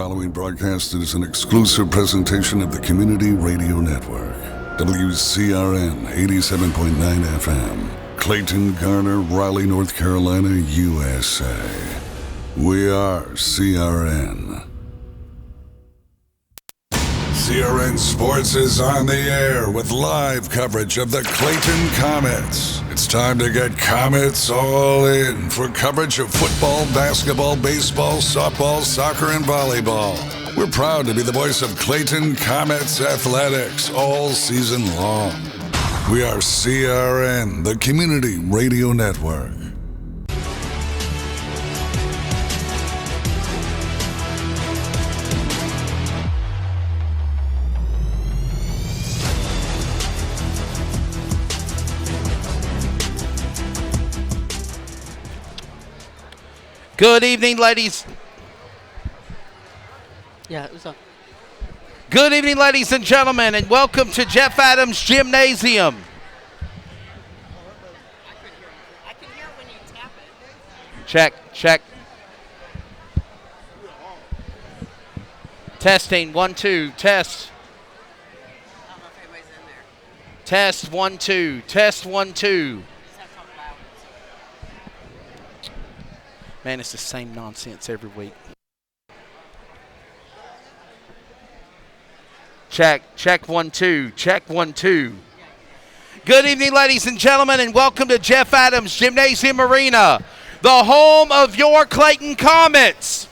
following broadcast is an exclusive presentation of the Community Radio Network. WCRN 87.9 FM. Clayton, Garner, Raleigh, North Carolina, USA. We are CRN. CRN Sports is on the air with live coverage of the Clayton Comets. It's time to get Comets all in for coverage of football, basketball, baseball, softball, soccer, and volleyball. We're proud to be the voice of Clayton Comets athletics all season long. We are CRN, the Community Radio Network. Good evening, ladies. Yeah, it was on. Good evening, ladies and gentlemen, and welcome to Jeff Adams Gymnasium. I can hear when you tap it. Check. Testing, 1, 2, test. I don't know if anybody's in there. Test, 1, 2, test, 1, 2. Just have to talk loud. Man, it's the same nonsense every week. Check, 1, 2, check, 1, 2. Good evening, ladies and gentlemen, and welcome to Jeff Adams Gymnasium Arena, the home of your Clayton Comets.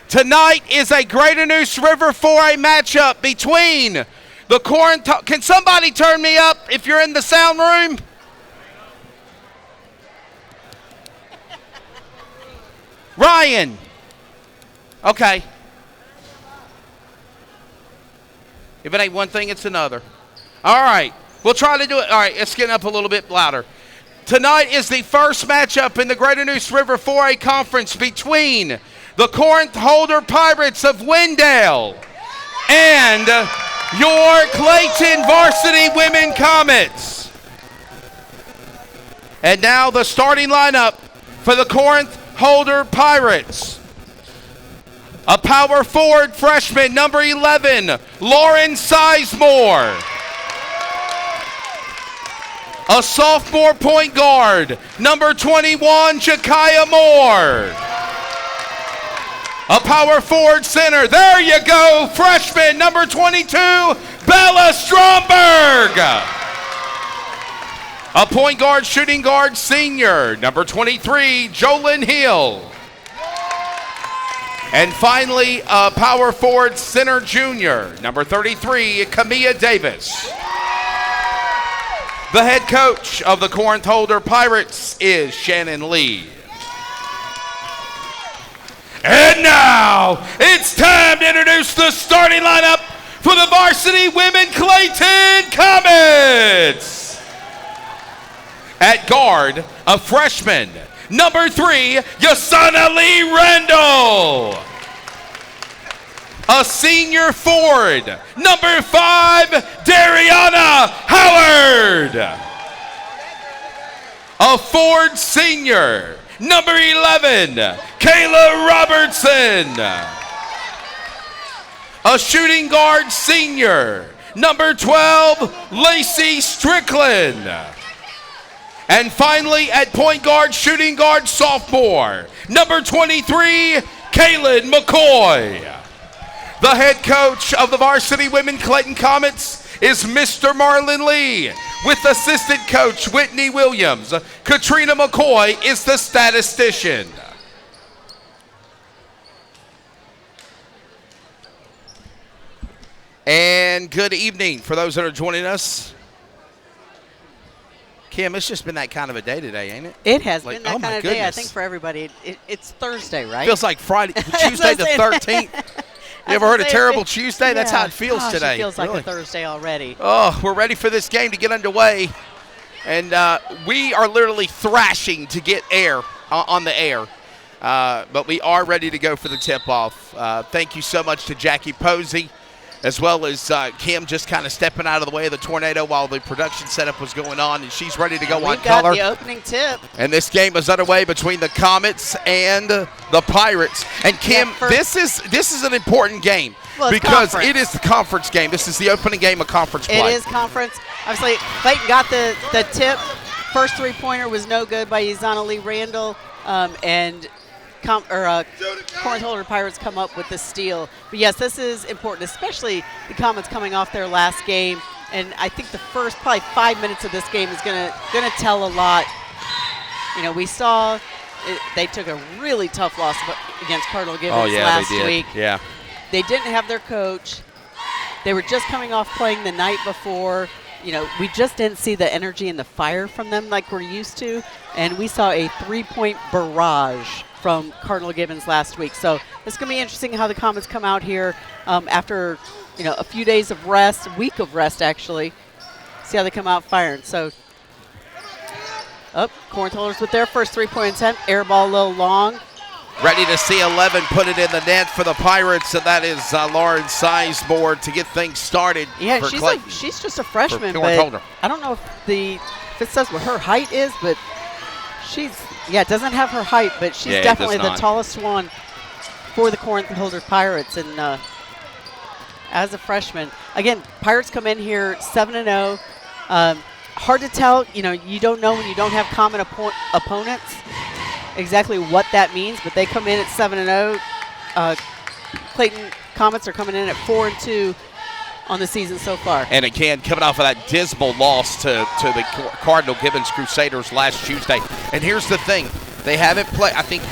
Tonight is a Greater Neuse River 4A matchup between the Corinth. Can somebody turn me up if you're in the sound room? Ryan. Okay. If it ain't one thing, it's another. All right. We'll try to do it. All right. Let's get up a little bit louder. Tonight is the first matchup in the Greater Neuse River 4A Conference between the Corinth-Holders Pirates of Wendell and your Clayton Varsity Women Comets. And now the starting lineup for the Corinth-Holders Pirates. A power forward freshman, number 11, Lauren Sizemore. A sophomore point guard, number 21, Jakaya Moore. A power forward center, there you go, freshman, number 22, Bella Stromberg. A point guard, shooting guard, senior, number 23, Jolyn Hill. And finally, a power forward center junior, number 33, Camilla Davis. The head coach of the Corinth-Holders Pirates is Shannon Lee. And now, it's time to introduce the starting lineup for the Varsity Women Clayton Comets. At guard, a freshman, number 3, Yasana Lee Randall. A senior forward, number 5, Dariana Howard. A forward senior, number 11, Kayla Robertson. A shooting guard senior, number 12, Lacey Strickland. And finally, at point guard, shooting guard, sophomore, number 23, Kaylin McCoy. The head coach of the Varsity Women Clayton Comets is Mr. Marlon Lee, with assistant coach Whitney Williams. Katrina McCoy is the statistician. And good evening for those that are joining us. Kim, it's just been that kind of a day today, ain't it? It has been that kind of day, I goodness. think, for everybody. It's Thursday, right? Feels like Friday, Tuesday the 13th. You ever heard of Terrible Tuesday? That's how it feels Gosh, today. It feels like really. a Thursday already. Oh, we're ready for this game to get underway. And we are literally thrashing to get air on the air. But we are ready to go for the tip-off. Thank you so much to Jackie Posey as well as Kim just kind of stepping out of the way of the tornado while the production setup was going on, and she's ready to go on color. We've got the opening tip. And this game is underway between the Comets and the Pirates. And Kim, this is an important game because it is the conference game. This is the opening game of conference play. It is conference. Obviously, Clayton got the tip. First three-pointer was no good by Izana Lee Randall, and Corinth-Holders Pirates come up with the steal. But yes, this is important, especially the Comets coming off their last game. And I think the first probably 5 minutes of this game is gonna tell a lot. You know, we saw they took a really tough loss against Cardinal Gibbons last week. Yeah, they didn't have their coach. They were just coming off playing the night before. You know, we just didn't see the energy and the fire from them like we're used to. And we saw a three-point barrage from Cardinal Gibbons last week. So it's going to be interesting how the Comets come out here after, you know, a few days of rest, a week of rest actually. See how they come out firing. So, Corinth-Holders with their first three-point attempt. Air ball a little long. Ready to see 11 put it in the net for the Pirates, and that is Lauren Sizemore to get things started. Yeah, she's just a freshman, but I don't know if it says what her height is, but it doesn't have her height, but she's definitely the tallest one for the Corinth-Holders Pirates. And as a freshman, again, Pirates come in here 7-0. Hard to tell, you know, you don't know when you don't have common opponents exactly what that means, but they come in at 7-0. Clayton Comets are coming in at 4-2 on the season so far. And again, coming off of that dismal loss to the Cardinal Gibbons Crusaders last Tuesday. And here's the thing, they haven't played, I think,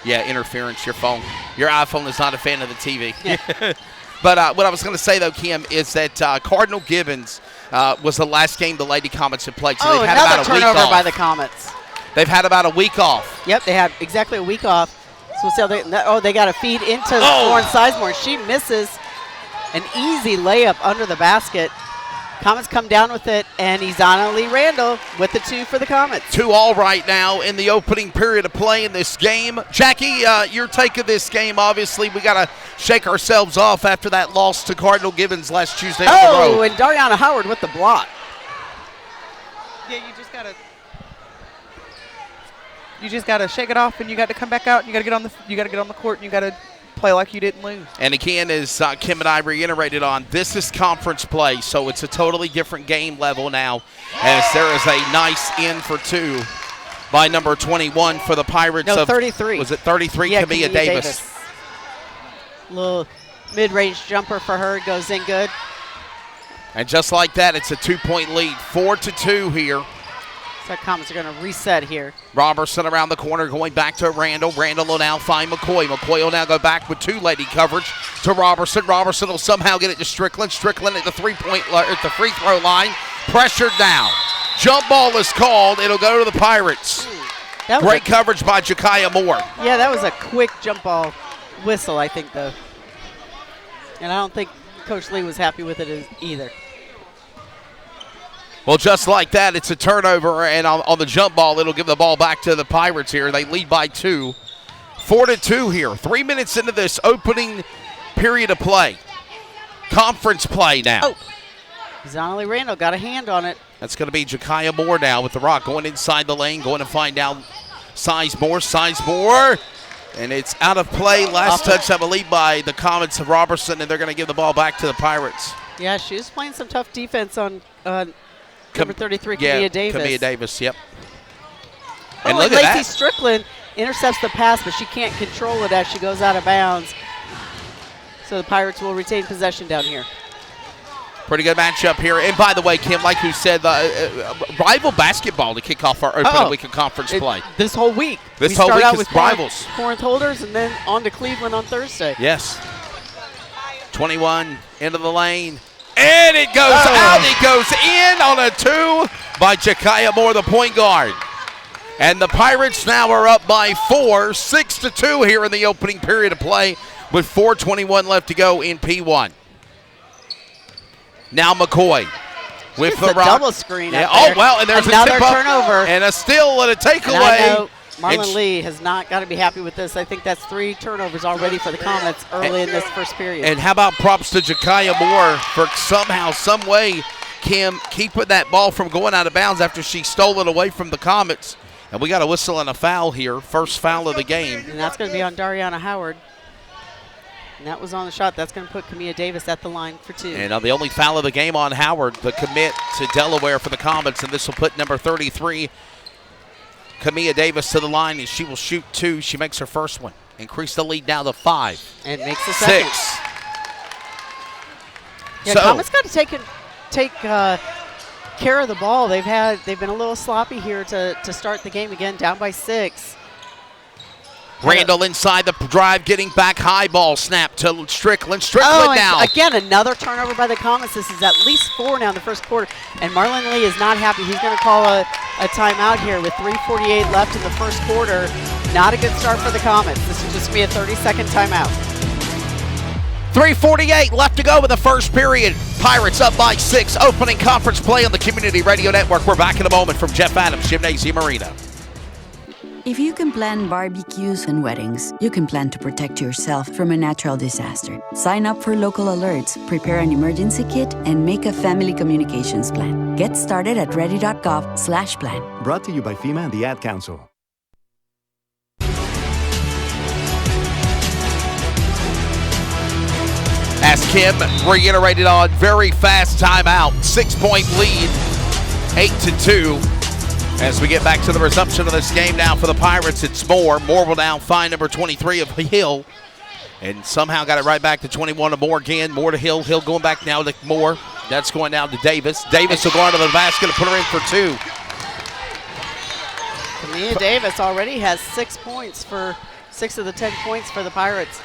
interference, your phone. Your iPhone is not a fan of the TV. Yeah. But what I was going to say, though, Kim, is that Cardinal Gibbons was the last game the Lady Comets had played. So they've had about a week off. Turnover by the Comets. They've had about a week off. Yep, they had exactly a week off. So we'll see how they got a feed into Lauren Sizemore. She misses an easy layup under the basket. Comets come down with it, and Izana Lee Randall with the two for the Comets. 2-all right now in the opening period of play in this game. Jackie, your take of this game, obviously, we got to shake ourselves off after that loss to Cardinal Gibbons last Tuesday on the road. Oh, and Dariana Howard with the block. Yeah, you just gotta shake it off, and you got to come back out. And you got to get on the court, and you got to play like you didn't lose. And again, as Kim and I reiterated on, this is conference play, so it's a totally different game level now, as there is a nice in for two by number 21 for the Pirates. No, 33. Was it 33? Yeah, Kamia Davis. Little mid-range jumper for her, goes in good. And just like that, it's a 2-point lead, 4-2 here. So Comets are going to reset here. Robertson around the corner, going back to Randall. Randall will now find McCoy. McCoy will now go back with two-lady coverage to Robertson. Robertson will somehow get it to Strickland. Strickland at the free throw line. Pressured down. Jump ball is called. It'll go to the Pirates. Great coverage by Jakaya Moore. Yeah, that was a quick jump ball whistle, I think, though. And I don't think Coach Lee was happy with it either. Well, just like that, it's a turnover, and on the jump ball, it'll give the ball back to the Pirates here. They lead by 2. 4-2 here. 3 minutes into this opening period of play. Conference play now. Oh, Izana Randall got a hand on it. That's going to be Jakaya Moore now with the rock, going inside the lane, going to find out Sizemore. And it's out of play. Last touch, I believe, by the Comets of Robertson, and they're going to give the ball back to the Pirates. Yeah, she was playing some tough defense on number 33, Kamia Davis. Kamia Davis, yep. And look at Lacey Strickland intercepts the pass, but she can't control it as she goes out of bounds. So the Pirates will retain possession down here. Pretty good matchup here. And by the way, Kim, like you said, rival basketball to kick off our opening week of conference play. This whole week. This whole week is rivals. Corinth-Holders, and then on to Cleveland on Thursday. Yes. 21 into the lane. And it goes out. It goes in on a 2 by Jakaya Moore, the point guard. And the Pirates now are up by 4, 6-2 here in the opening period of play with 4:21 left to go in P1. Now McCoy with the rock. Double screen. Yeah. Oh, well, and there's another a tip-up turnover. and a steal and a takeaway. Marlon Lee has not got to be happy with this. I think that's 3 turnovers already for the Comets early in this first period. And how about props to Jakaya Moore for somehow, some way, Kim, keeping that ball from going out of bounds after she stole it away from the Comets. And we got a whistle and a foul here, first foul of the game. And that's going to be on Dariana Howard. And that was on the shot. That's going to put Camilla Davis at the line for 2. And the only foul of the game on Howard, the commit to Delaware for the Comets, and this will put number 33, Camilla Davis, to the line, and she will shoot 2. She makes her first one. Increase the lead now to 5. And makes the second. 6. Yeah, Comets got to take care of the ball. They've been a little sloppy here to start the game again, down by 6. Randall inside the drive, getting back, high ball snap to Strickland. Now. Again, another turnover by the Comets. This is at least 4 now in the first quarter. And Marlon Lee is not happy. He's going to call a timeout here with 3:48 left in the first quarter. Not a good start for the Comets. This is just going to be a 30-second timeout. 3:48 left to go in the first period. Pirates up by 6. Opening conference play on the Community Radio Network. We're back in a moment from Jeff Adams Gymnasium Arena. If you can plan barbecues and weddings, you can plan to protect yourself from a natural disaster. Sign up for local alerts, prepare an emergency kit, and make a family communications plan. Get started at ready.gov/plan. Brought to you by FEMA and the Ad Council. As Kim reiterated on, very fast timeout, 6-point lead, 8-2. As we get back to the resumption of this game now for the Pirates, it's Moore. Moore will now find number 23 of Hill, and somehow got it right back to 21 of Moore again. Moore to Hill. Hill going back now to Moore. That's going down to Davis. Davis will go onto the basket and put her in for 2. Camilla Davis already has 6 points for 6 of the 10 points for the Pirates.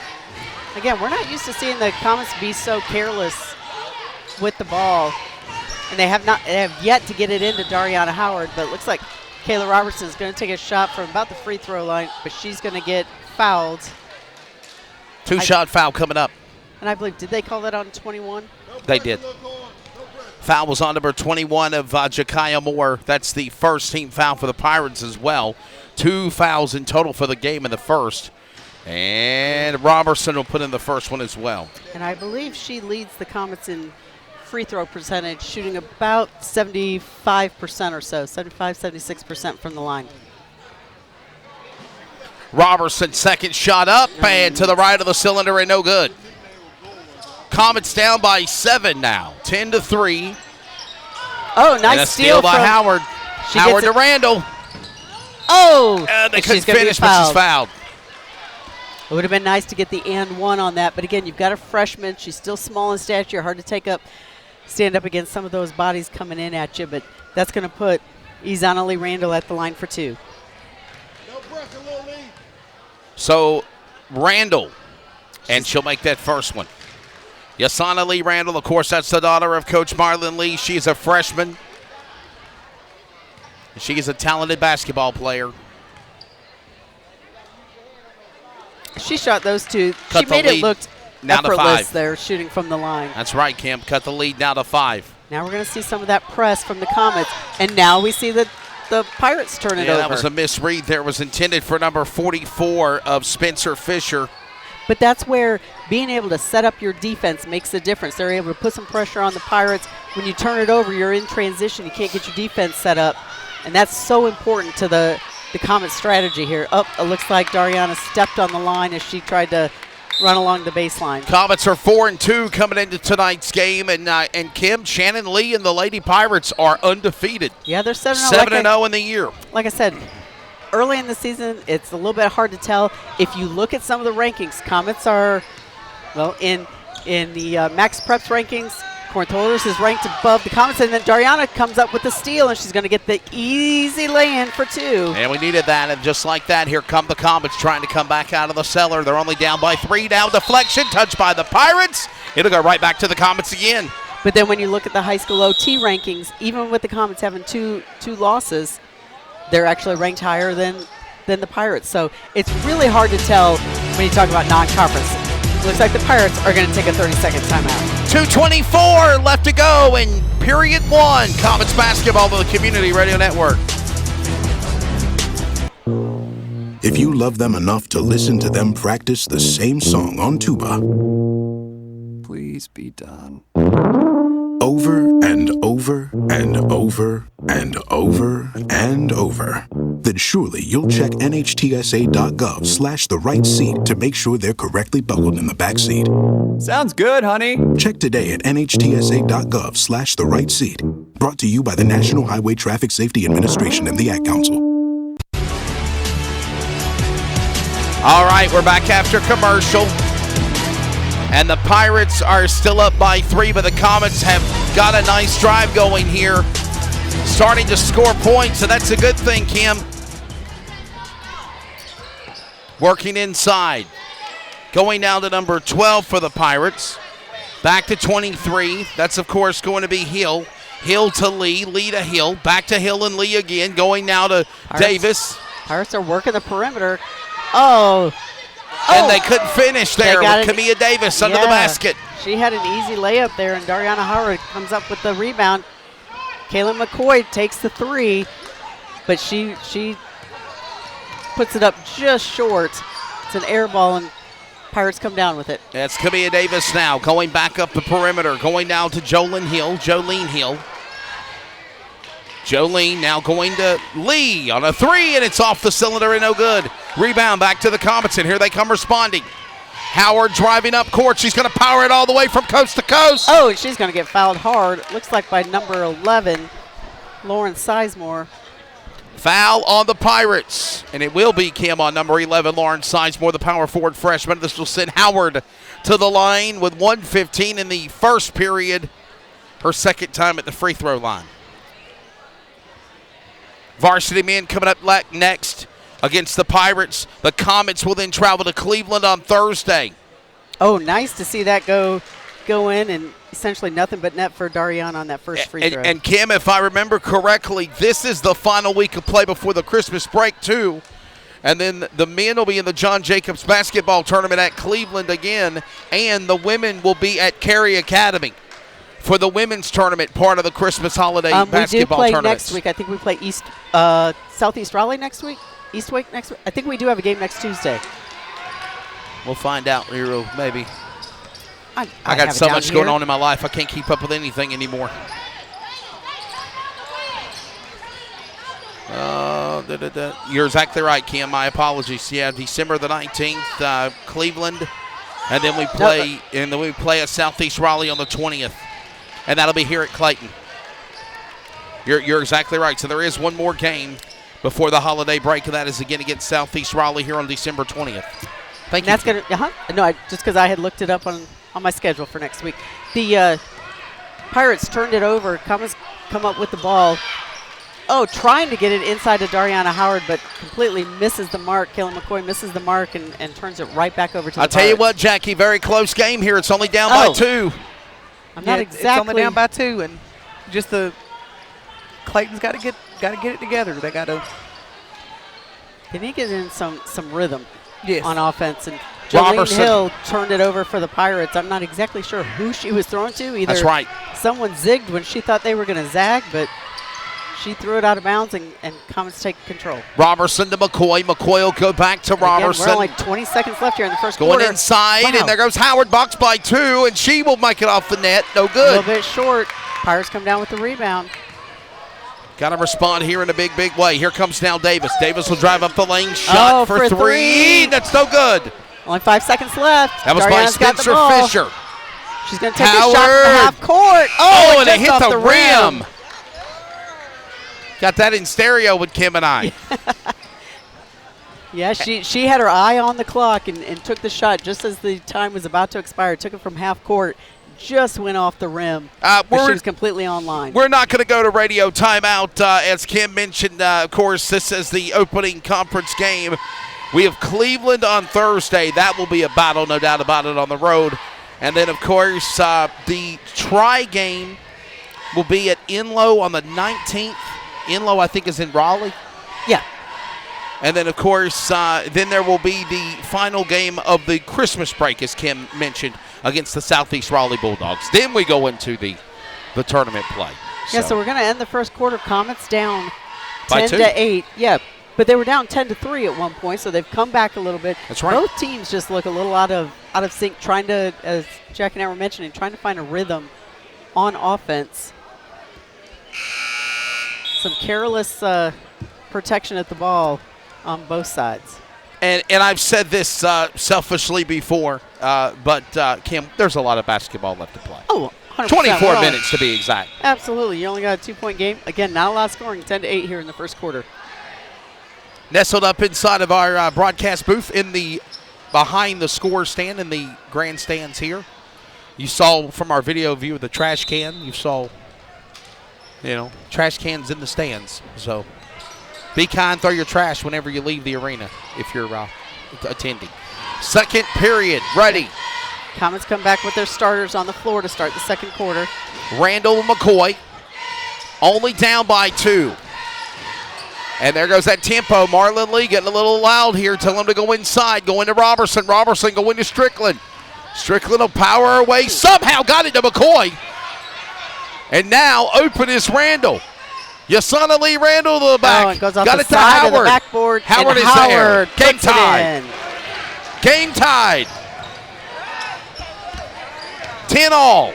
Again, we're not used to seeing the Comets be so careless with the ball. And they have yet to get it into Dariana Howard, but it looks like Kayla Robertson is going to take a shot from about the free throw line, but she's going to get fouled. 2-shot foul coming up. And I believe, did they call that on 21? They did. Foul was on number 21 of Jakaya Moore. That's the first team foul for the Pirates as well. 2 fouls in total for the game in the first. And Robertson will put in the first one as well. And I believe she leads the Comets in free throw percentage, shooting about 75% or so, 75, 76% from the line. Robertson, second shot up and to the right of the cylinder and no good. Comets down by 7 now, 10-3. Oh, nice and a steal by Howard. Howard to Randall. Oh, and they couldn't finish, but she's fouled. It would have been nice to get the and one on that, but again, you've got a freshman. She's still small in stature, hard to stand up against some of those bodies coming in at you, but that's going to put Izana Lee Randall at the line for 2. So Randall, and she'll make that first one. Yasana Lee Randall, of course, that's the daughter of Coach Marlon Lee. She's a freshman. She is a talented basketball player. She shot those 2. She made it look effortless there, shooting from the line. That's right, Kim. Cut the lead now to 5. Now we're going to see some of that press from the Comets, and now we see the Pirates turn it over. That was a misread there. It was intended for number 44 of Spencer Fisher. But that's where being able to set up your defense makes a difference. They're able to put some pressure on the Pirates. When you turn it over, you're in transition. You can't get your defense set up, and that's so important to the Comets strategy here. It looks like Dariana stepped on the line as she tried to run along the baseline. Comets are 4-2 coming into tonight's game, and Kim, Shannon Lee and the Lady Pirates are undefeated. Yeah, they're 7-0. 7-0 in the year. Like I said, early in the season, it's a little bit hard to tell. If you look at some of the rankings, Comets are, well, in the Max Preps rankings, Corinth-Holders is ranked above the Comets, and then Dariana comes up with the steal, and she's going to get the easy lay-in for 2. And we needed that, and just like that, here come the Comets trying to come back out of the cellar. They're only down by 3 now. Deflection, touched by the Pirates. It'll go right back to the Comets again. But then when you look at the high school OT rankings, even with the Comets having two losses, they're actually ranked higher than the Pirates. So it's really hard to tell when you talk about non-conference. Looks like the Pirates are going to take a 30-second timeout. 2:24 left to go in period 1. Comets basketball on the Community Radio Network. if you love them enough to listen to them practice the same song on tuba. Please be done. Over and over and over and over and over, then surely you'll check nhtsa.gov/the right seat to make sure they're correctly buckled in the back seat. Sounds good, honey. Check today at nhtsa.gov/the right seat. Brought to you by the National Highway Traffic Safety Administration and the Ad Council. All right, we're back after commercial. And the Pirates are still up by 3, but the Comets have got a nice drive going here. Starting to score points, so that's a good thing, Kim. Working inside. Going now to number 12 for the Pirates. Back to 23. That's, of course, going to be Hill. Hill to Lee. Lee to Hill. Back to Hill and Lee again. Going now to Davis. Pirates are working the perimeter. Oh. And they couldn't finish there with Camilla Davis under the basket. She had an easy layup there, and Dariana Howard comes up with the rebound. Kaylin McCoy takes the 3, but she puts it up just short. It's an air ball, and Pirates come down with it. That's Camilla Davis now going back up the perimeter, going now to Jolene Hill. Jolene now going to Lee on a 3, and it's off the cylinder and no good. Rebound back to the Comets, and here they come responding. Howard driving up court. She's going to power it all the way from coast to coast. Oh, and she's going to get fouled hard. Looks like by number 11, Lauren Sizemore. Foul on the Pirates, and it will be, Kim, on number 11, Lauren Sizemore, the power forward freshman. This will send Howard to the line with 1:15 in the first period, her second time at the free throw line. Varsity men coming up next against the Pirates. The Comets will then travel to Cleveland on Thursday. Oh, nice to see that go in, and essentially nothing but net for Darian on that first free throw. And Kim, if I remember correctly, this is the final week of play before the Christmas break too. And then the men will be in the John Jacobs basketball tournament at Cleveland again, and the women will be at Cary Academy for the women's tournament, part of the Christmas holiday basketball tournament. We do play next week. I think we play Southeast Raleigh next week. Eastwick next week. I think we do have a game next Tuesday. We'll find out here, maybe. I got so much going on in my life, I can't keep up with anything anymore. You're exactly right, Kim. My apologies. Yeah, December the 19th, Cleveland, and then we play at Southeast Raleigh on the 20th, and that'll be here at Clayton. You're exactly right. So there is one more game before the holiday break, and that is again against Southeast Raleigh here on December 20th. Thank you. That's gonna. No, just because I had looked it up on my schedule for next week. The Pirates turned it over. Come up with the ball. Oh, trying to get it inside to Dariana Howard, but completely misses the mark. Kaylin McCoy misses the mark and turns it right back over to the Pirates. I'll tell you what, Jackie, very close game here. It's only down by 2. I'm not exactly. It's only down by 2, and just Clayton's got to get it together. They need to get in some rhythm on offense. And Jolene Hill turned it over for the Pirates. I'm not exactly sure who she was throwing to. Either that's right. Someone zigged when she thought they were going to zag, but she threw it out of bounds, and Comets take control. Robertson to McCoy. McCoy will go back to Robertson. Again, we're only 20 seconds left here in the first quarter. Going inside, and there goes Howard, box by 2, and she will make it off the net. No good. A little bit short. Pirates come down with the rebound. Got to respond here in a big way. Here comes now Davis. Davis will drive up the lane. Shot for 3. That's no good. Only 5 seconds left. That was by Spencer Fisher. She's going to take a shot from half court. Oh, and it hit the rim. Got that in stereo with Kim and I. Yeah, she had her eye on the clock and took the shot just as the time was about to expire. Took it from half court. Just went off the rim. She was completely online. We're not going to go to radio timeout. As Kim mentioned, of course, this is the opening conference game. We have Cleveland on Thursday. That will be a battle, no doubt about it, on the road. And then, of course, the try game will be at Inlow on the 19th. Inlow, I think, is in Raleigh. Yeah. And then, of course, then there will be the final game of the Christmas break, as Kim mentioned, against the Southeast Raleigh Bulldogs. Then we go into the tournament play. Yeah, so we're going to end the first quarter. Comets down 10-8. Yeah, But they were down 10-3 at one point, so they've come back a little bit. That's right. Both teams just look a little out of sync, trying to, as Jack and I were mentioning, trying to find a rhythm on offense. Some careless protection at the ball on both sides. And I've said this selfishly before, but Kim, there's a lot of basketball left to play. Oh, 100%. 24 minutes to be exact. Absolutely. You only got a 2-point game. Again, not a lot of scoring, 10-8 here in the first quarter. Nestled up inside of our broadcast booth in the behind the score stand in the grandstands here. You saw from our video view of the trash can, you saw, trash cans in the stands. So be kind, throw your trash whenever you leave the arena if you're attending. Second period, ready. Comets come back with their starters on the floor to start the second quarter. Randall McCoy only down by 2. And there goes that tempo. Marlon Lee getting a little loud here. Tell him to go inside. Go into Robertson. Robertson go into Strickland. Strickland will power away. Somehow got it to McCoy. And now open is Randall. Yasana Lee Randall to the back. And goes off got the it to side Howard. of the backboard. Howard is Howard there. Game tied. Game tied. 10-all.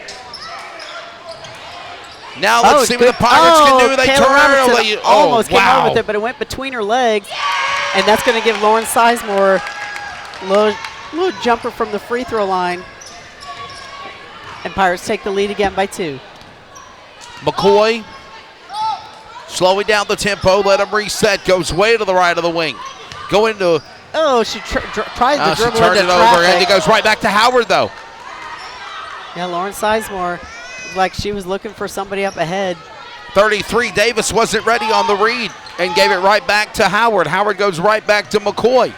Now let's see what the Pirates can do. They Kayla turn Robinson early. almost came wow. over with it, but it went between her legs. And that's going to give Lauren Sizemore a little jumper from the free throw line. And Pirates take the lead again by 2. McCoy slowing down the tempo. Let him reset. Goes way to the right of the wing. Go into. Oh, she tried to dribble she turned into it over, and it goes right back to Howard, though. Yeah, Lauren Sizemore, like she was looking for somebody up ahead. 33, Davis wasn't ready on the read and gave it right back to Howard. Howard goes right back to McCoy.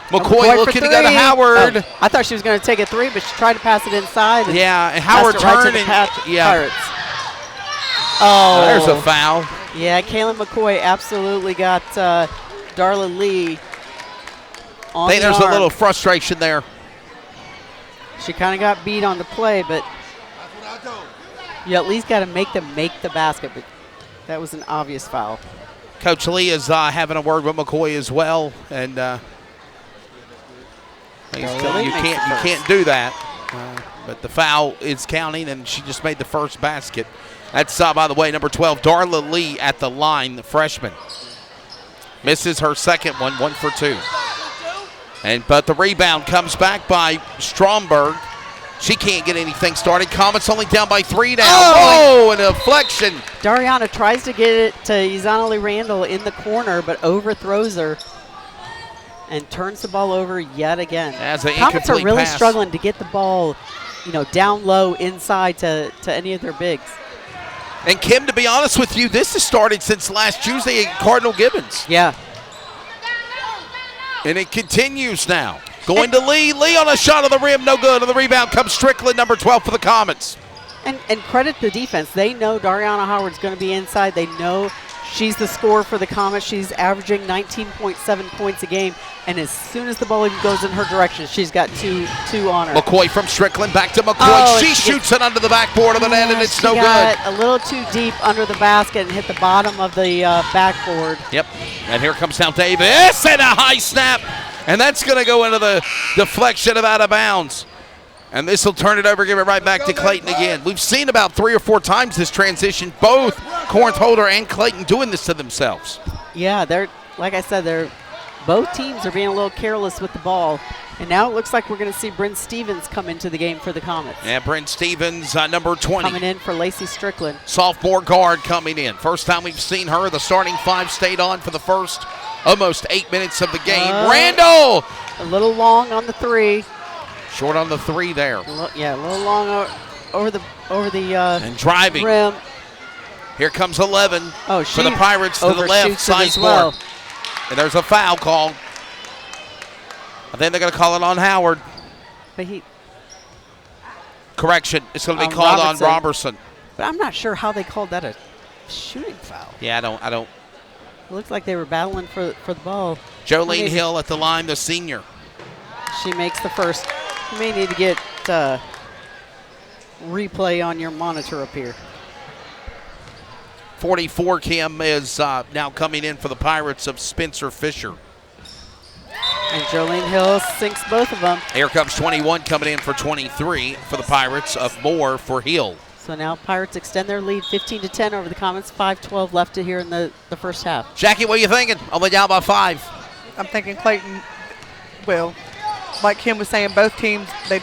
McCoy looking to go to Howard. Oh, I thought she was going to take a 3, but she tried to pass it inside. And yeah, and Howard turned and Pirates. Oh, there's a foul. Yeah, Kaylin McCoy absolutely got Darla Lee on I think the there's arm. a little frustration there. She kind of got beat on the play, but you at least got to make them make the basket. But that was an obvious foul. Coach Lee is having a word with McCoy as well, and you can't do that. But the foul is counting, and she just made the first basket. That's by the way, number 12, Darla Lee at the line, the freshman. Misses her second one, 1 for 2. But the rebound comes back by Stromberg. She can't get anything started. Comets only down by 3 now. Oh, and a deflection. Dariana tries to get it to Izanali Randall in the corner, but overthrows her and turns the ball over yet again. Comets are really struggling to get the ball, down low inside to any of their bigs. And Kim, to be honest with you, this has started since last Tuesday at Cardinal Gibbons. Yeah. And it continues now. Going to Lee. Lee on a shot on the rim, no good. On the rebound comes Strickland, number 12 for the Comets. And credit the defense. They know Dariana Howard's going to be inside. They know she's the scorer for the Comets. She's averaging 19.7 points a game. And as soon as the ball even goes in her direction, she's got two on her. McCoy from Strickland, back to McCoy. She shoots it under the backboard of the net, and it's no good. A little too deep under the basket and hit the bottom of the backboard. Yep. And here comes now Davis, and a high snap. And that's going to go into the deflection of out of bounds. And this will turn it over, give it right back to Clayton again. We've seen about 3 or 4 times this transition, both Corinth-Holder and Clayton doing this to themselves. Yeah, like I said, both teams are being a little careless with the ball. And now it looks like we're going to see Bryn Stevens come into the game for the Comets. Yeah, Bryn Stevens, number 20. Coming in for Lacey Strickland. Sophomore guard coming in. First time we've seen her. The starting 5 stayed on for the first almost 8 minutes of the game. Randall! A little long on the 3. Short on the 3 there. A little long over the and driving. rim. Here comes 11 for the Pirates to the left. Sizemore. Well. And there's a foul called. I think they're going to call it on Howard. But correction, it's going to be called on Robertson. But I'm not sure how they called that a shooting foul. Yeah, I don't. It looked like they were battling for the ball. Jolene Hill at the line, the senior. She makes the first. You may need to get replay on your monitor up here. 44, Kim, is now coming in for the Pirates of Spencer Fisher. And Jolene Hill sinks both of them. Here comes 21 coming in for 23 for the Pirates of Moore for Hill. So now Pirates extend their lead 15-10 over the Comets. 5:12 left to here in the first half. Jackie, what are you thinking? Only down by 5. I'm thinking Clayton, well, like Kim was saying, both teams, they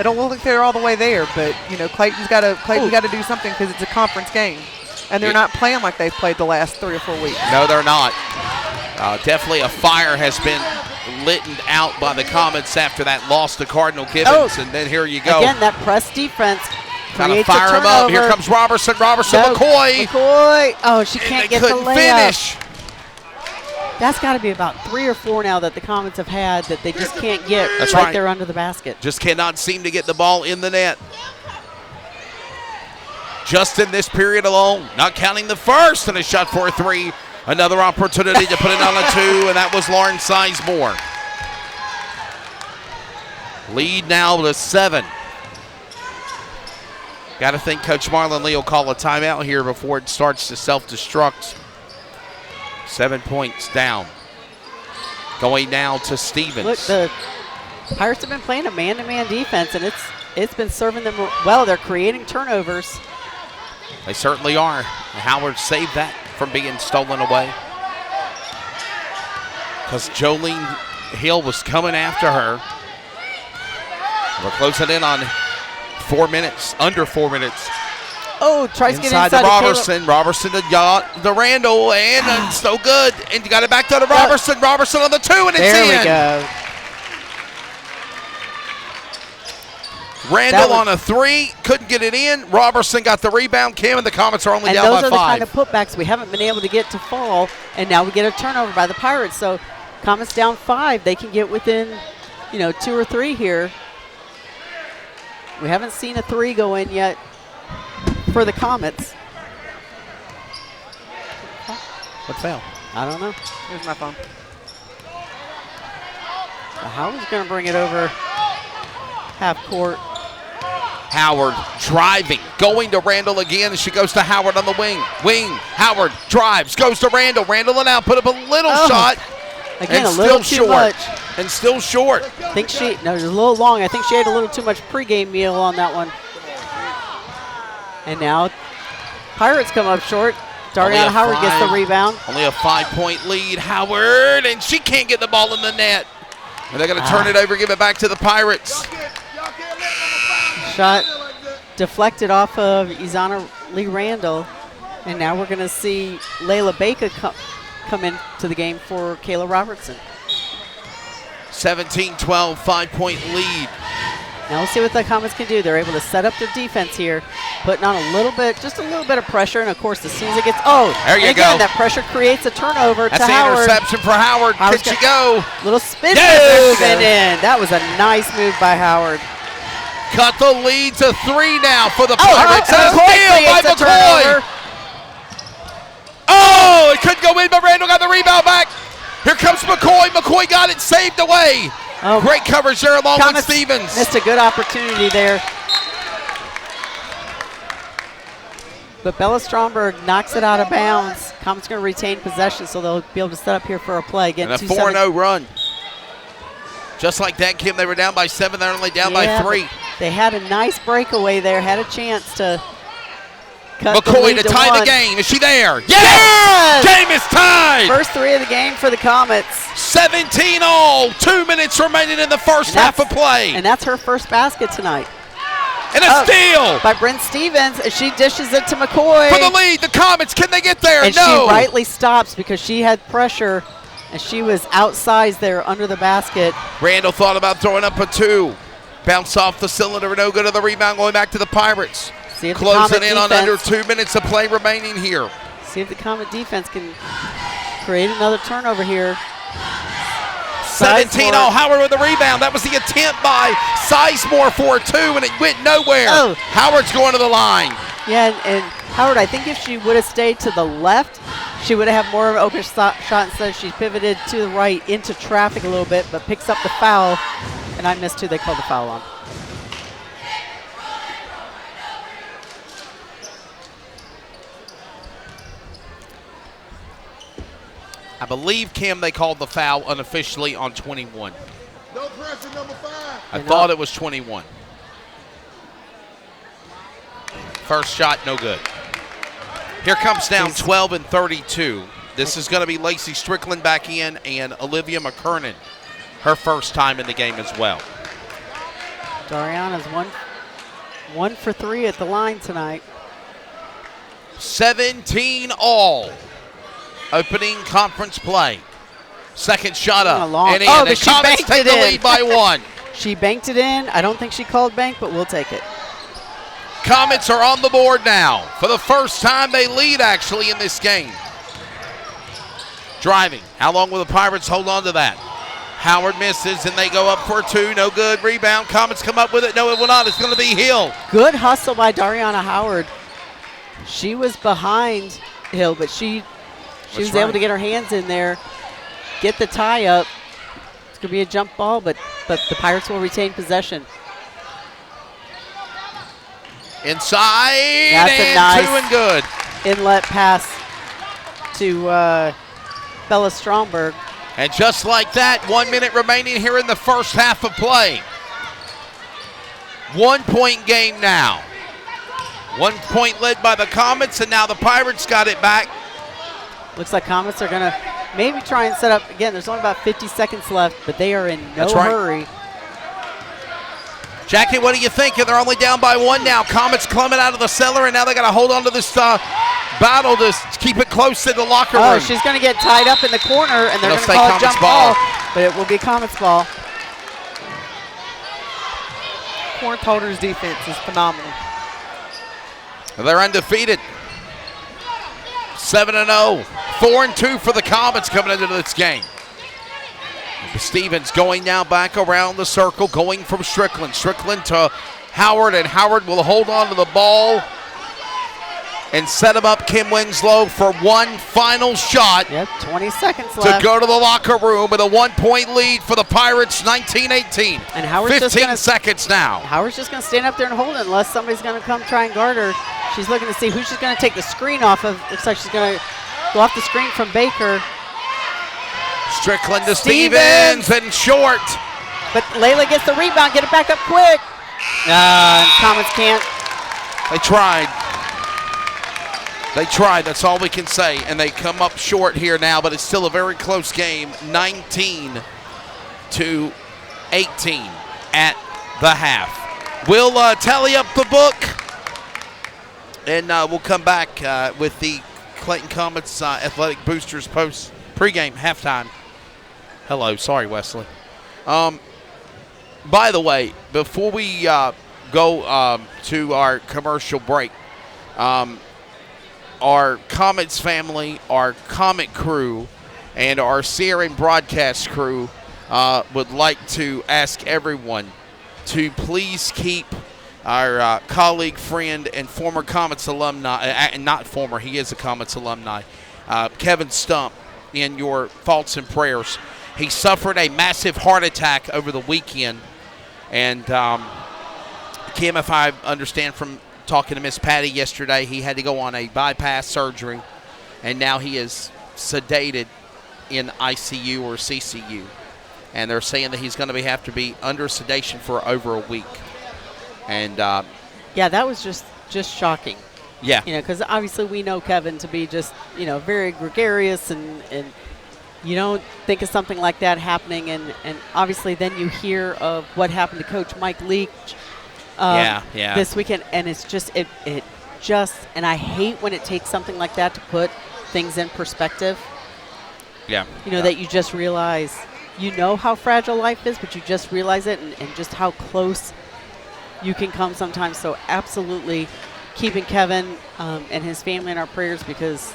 don't look like they're all the way there, but, you know, Clayton's got to do something because it's a conference game. And they're not playing like they've played the last 3 or 4 weeks. No, they're not. Definitely a fire has been lit out by the Comets after that loss to Cardinal Gibbons. And then here you go. Again, that press defense Gotta fire him up. Here comes Robertson. McCoy. Oh, she can't get the layup. Finish. That's got to be about 3 or 4 now that the Comets have had that they just can't get right there under the basket. Just cannot seem to get the ball in the net. Just in this period alone, not counting the first, and a shot for a 3. Another opportunity to put it on a 2, and that was Lauren Sizemore. Lead now to 7. Got to think Coach Marlon Lee will call a timeout here before it starts to self-destruct. 7 points down. Going now to Stevens. Look, the Pirates have been playing a man-to-man defense, and it's been serving them well. They're creating turnovers. They certainly are. Howard saved that from being stolen away. Because Jolene Hill was coming after her. We're closing in on 4 minutes, under 4 minutes. Oh, tries to get inside to Robertson. Robertson to Randall, and it's no good. And you got it back to Robertson. Robertson on the 2, and it's in. There we go. Randall on a 3, couldn't get it in. Robertson got the rebound. Kim, and the Comets are only down by 5. And those are the kind of putbacks we haven't been able to get to fall, and now we get a turnover by the Pirates. So Comets down 5. They can get within, 2 or 3 here. We haven't seen a 3 go in yet for the Comets. What foul? I don't know. Here's my phone. So Howard's going to bring it over half court. Howard driving, going to Randall again. She goes to Howard on the wing. Howard drives, goes to Randall. Randall and out, put up a little shot. Again, and a little still too short. much. And still short. I think it was a little long. I think she ate a little too much pregame meal on that one. And now Pirates come up short. Dariana Howard gets the rebound. Only a 5-point lead. Howard, and she can't get the ball in the net. And they're going to turn it over, give it back to the Pirates. Shot deflected off of Izana Lee Randall. And now we're going to see Layla Baker come into the game for Kayla Robertson. 17-12, 5-point lead. Now we'll see what the Comets can do. They're able to set up their defense here, putting on just a little bit of pressure. And of course, as soon as it gets, there you go. That pressure creates a turnover to Howard. That's the interception for Howard. Can she go? Little spin move and in. That was a nice move by Howard. Cut the lead to 3 now for the Pirates. And a steal by McCoy. Oh, it couldn't go in, but Randall got the rebound back. Here comes McCoy. McCoy got it saved away. Oh, great coverage there along with Stevens. Missed a good opportunity there. But Bella Stromberg knocks it out of bounds. Comets going to retain possession, so they'll be able to set up here for a play. Again, and a 4-0 run. Just like that, Kim, they were down by 7. They're only down by 3. They had a nice breakaway there, had a chance to cut McCoy the to tie 1. the game. Is she there? Yes! Game is tied! First 3 of the game for the Comets. 17-all. 2 minutes remaining in the first half of play. And that's her first basket tonight. And a steal! By Brent Stevens, as she dishes it to McCoy. For the lead, the Comets, can they get there? And no! she rightly stops because she had pressure, and she was outsized there under the basket. Randall thought about throwing up a 2. Bounce off the cylinder, no good of the rebound, going back to the Pirates. Closing in on under 2 minutes of play remaining here. See if the Comet defense can create another turnover here. 17-all. Howard with the rebound. That was the attempt by Sizemore for a 2, and it went nowhere. Oh. Howard's going to the line. Yeah, and Howard, I think if she would have stayed to the left, she would have had more of an open shot. Instead, she pivoted to the right into traffic a little bit, but picks up the foul. And I missed who they called the foul on. I believe, Kim, they called the foul unofficially on 21. No pressure, number 5. I thought it was 21. First shot, no good. Here comes down 12 and 32. This is going to be Lacey Strickland back in and Olivia McKernan, her first time in the game as well. Dariana's one for 3 at the line tonight. 17 all. Opening conference play. Second shot up and in. Oh, but and she Comets banked take it the in. lead by 1. She banked it in. I don't think she called bank, but we'll take it. Comets are on the board now. For the first time, they lead actually in this game. Driving. How long will the Pirates hold on to that? Howard misses, and they go up for a 2. No good. Rebound. Comets come up with it. No, it will not. It's going to be Hill. Good hustle by Dariana Howard. She was behind Hill, but she was able to get her hands in there, get the tie up. It's going to be a jump ball, but the Pirates will retain possession. Inside. That's and a nice 2 and good. Inlet pass to Bella Stromberg. And just like that, 1 minute remaining here in the first half of play. 1 point game now. 1 point led by the Comets, and now the Pirates got it back. Looks like Comets are going to maybe try and set up. Again, there's only about 50 seconds left, but they are in no hurry. Jackie, what do you think? They're only down by 1 now. Comets climbing out of the cellar, and now they got to hold on to this battle to keep it close to the locker room. Oh, she's going to get tied up in the corner, and they're going to call a jump ball, but it will be Comets ball. Corinth-Holders defense is phenomenal. They're undefeated. 7-0. 4-2 for the Comets coming into this game. Stevens going now back around the circle, going from Strickland. Strickland to Howard, and Howard will hold on to the ball and set him up, Kim Winslow, for one final shot. Yep, 20 seconds left. To go to the locker room with a 1 point lead for the Pirates, 19-18. And Howard's 15 seconds now. Howard's just going to stand up there and hold it unless somebody's going to come try and guard her. She's looking to see who she's going to take the screen off of. Looks like she's going to go off the screen from Baker. Strickland to Stevens and short. But Layla gets the rebound, get it back up quick. Comets can't. They tried. They tried, that's all we can say. And they come up short here now, but it's still a very close game. 19-18 at the half. We'll tally up the book, and we'll come back with the Clayton Comets Athletic Boosters pregame halftime. Hello, sorry, Wesley. By the way, before we go to our commercial break, our Comets family, our Comet crew, and our CRN broadcast crew would like to ask everyone to please keep our colleague, friend, and former Comets alumni, not former, he is a Comets alumni, Kevin Stump, in your thoughts and prayers. He suffered a massive heart attack over the weekend, and Kim, if I understand from talking to Miss Patty yesterday, he had to go on a bypass surgery, and now he is sedated in ICU or CCU, and they're saying that he's going to have to be under sedation for over a week. And yeah, that was just shocking. Yeah, because obviously we know Kevin to be just very gregarious, and you don't think of something like that happening, and obviously then you hear of what happened to Coach Mike Leach. This weekend, and it's just it and I hate when it takes something like that to put things in perspective. That you just realize how fragile life is, but you just realize it, and just how close you can come sometimes. So absolutely keeping Kevin and his family in our prayers, because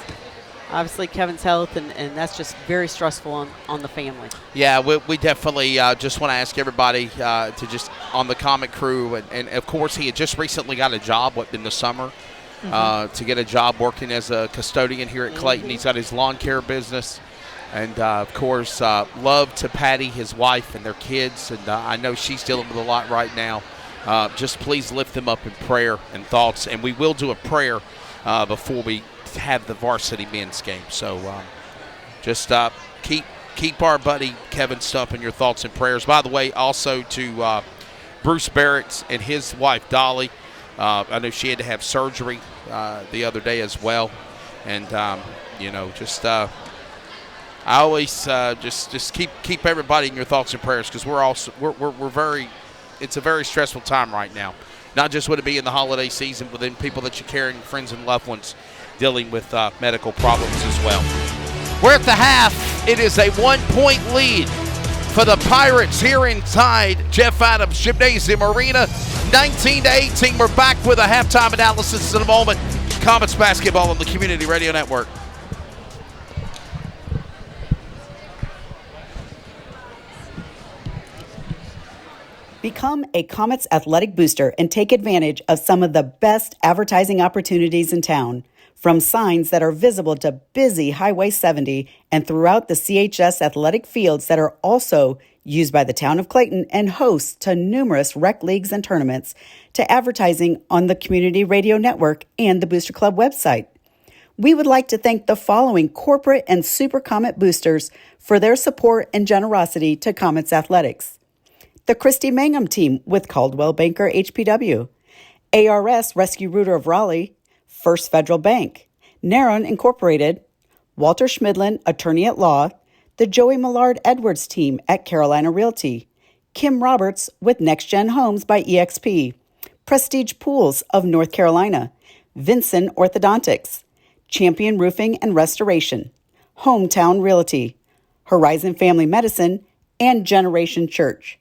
obviously Kevin's health, and that's just very stressful on the family. Yeah, we definitely just want to ask everybody to just, on the Comet crew, and of course he had just recently got a job in the summer, to get a job working as a custodian here at Clayton. He's got his lawn care business, and of course love to Patty, his wife, and their kids, and I know she's dealing with a lot right now. Just please lift them up in prayer and thoughts, and we will do a prayer before we have the varsity men's game. So just keep our buddy Kevin Stump in your thoughts and prayers. By the way, also to Bruce Barrett and his wife Dolly. I know she had to have surgery the other day as well, and I always just keep everybody in your thoughts and prayers, because it's a very stressful time right now. Not just would it be in the holiday season, but then people that you're carrying, friends and loved ones, dealing with medical problems as well. We're at the half. It is a 1-point lead for the Pirates here inside Jeff Adams Gymnasium Arena. 19-18. We're back with a halftime analysis in a moment. Comets basketball on the Community Radio Network. Become a Comets athletic booster and take advantage of some of the best advertising opportunities in town. From signs that are visible to busy Highway 70 and throughout the CHS athletic fields that are also used by the town of Clayton and hosts to numerous rec leagues and tournaments, to advertising on the Community Radio Network and the Booster Club website. We would like to thank the following corporate and Super Comet boosters for their support and generosity to Comets athletics. The Christy Mangum team with Caldwell Banker HPW, ARS Rescue Rooter of Raleigh, First Federal Bank, Narron Incorporated, Walter Schmidlin, Attorney at Law, the Joey Millard Edwards team at Carolina Realty, Kim Roberts with Next Gen Homes by EXP, Prestige Pools of North Carolina, Vincent Orthodontics, Champion Roofing and Restoration, Hometown Realty, Horizon Family Medicine, and Generation Church.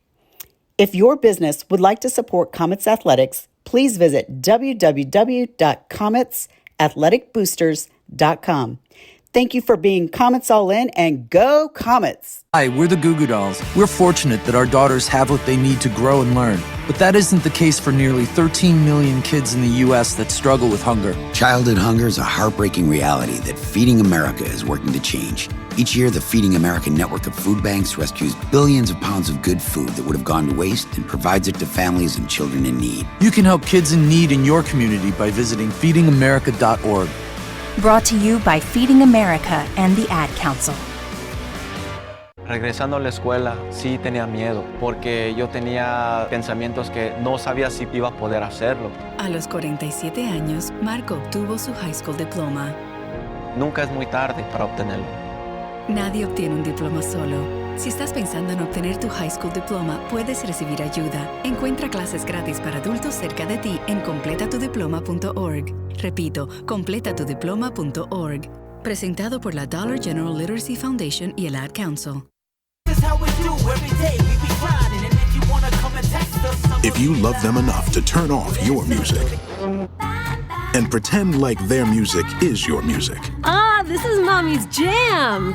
If your business would like to support Comets Athletics, please visit www.cometsathleticboosters.com. Thank you for being Comets All In, and go Comets! Hi, we're the Goo Goo Dolls. We're fortunate that our daughters have what they need to grow and learn. But that isn't the case for nearly 13 million kids in the U.S. that struggle with hunger. Childhood hunger is a heartbreaking reality that Feeding America is working to change. Each year, the Feeding America network of food banks rescues billions of pounds of good food that would have gone to waste and provides it to families and children in need. You can help kids in need in your community by visiting feedingamerica.org. Brought to you by Feeding America and the Ad Council. Regresando a la escuela, sí tenía miedo, porque yo tenía pensamientos que no sabía si iba a poder hacerlo. A los 47 años, Marco obtuvo su high school diploma. Nunca es muy tarde para obtenerlo. Nadie obtiene un diploma solo. Si estás pensando en obtener tu high school diploma, puedes recibir ayuda. Encuentra clases gratis para adultos cerca de ti en completatudiploma.org. Repito, completatudiploma.org. Presentado por la Dollar General Literacy Foundation y el Ad Council. If you love them enough to turn off your music and pretend like their music is your music. Ah, this is Mommy's jam.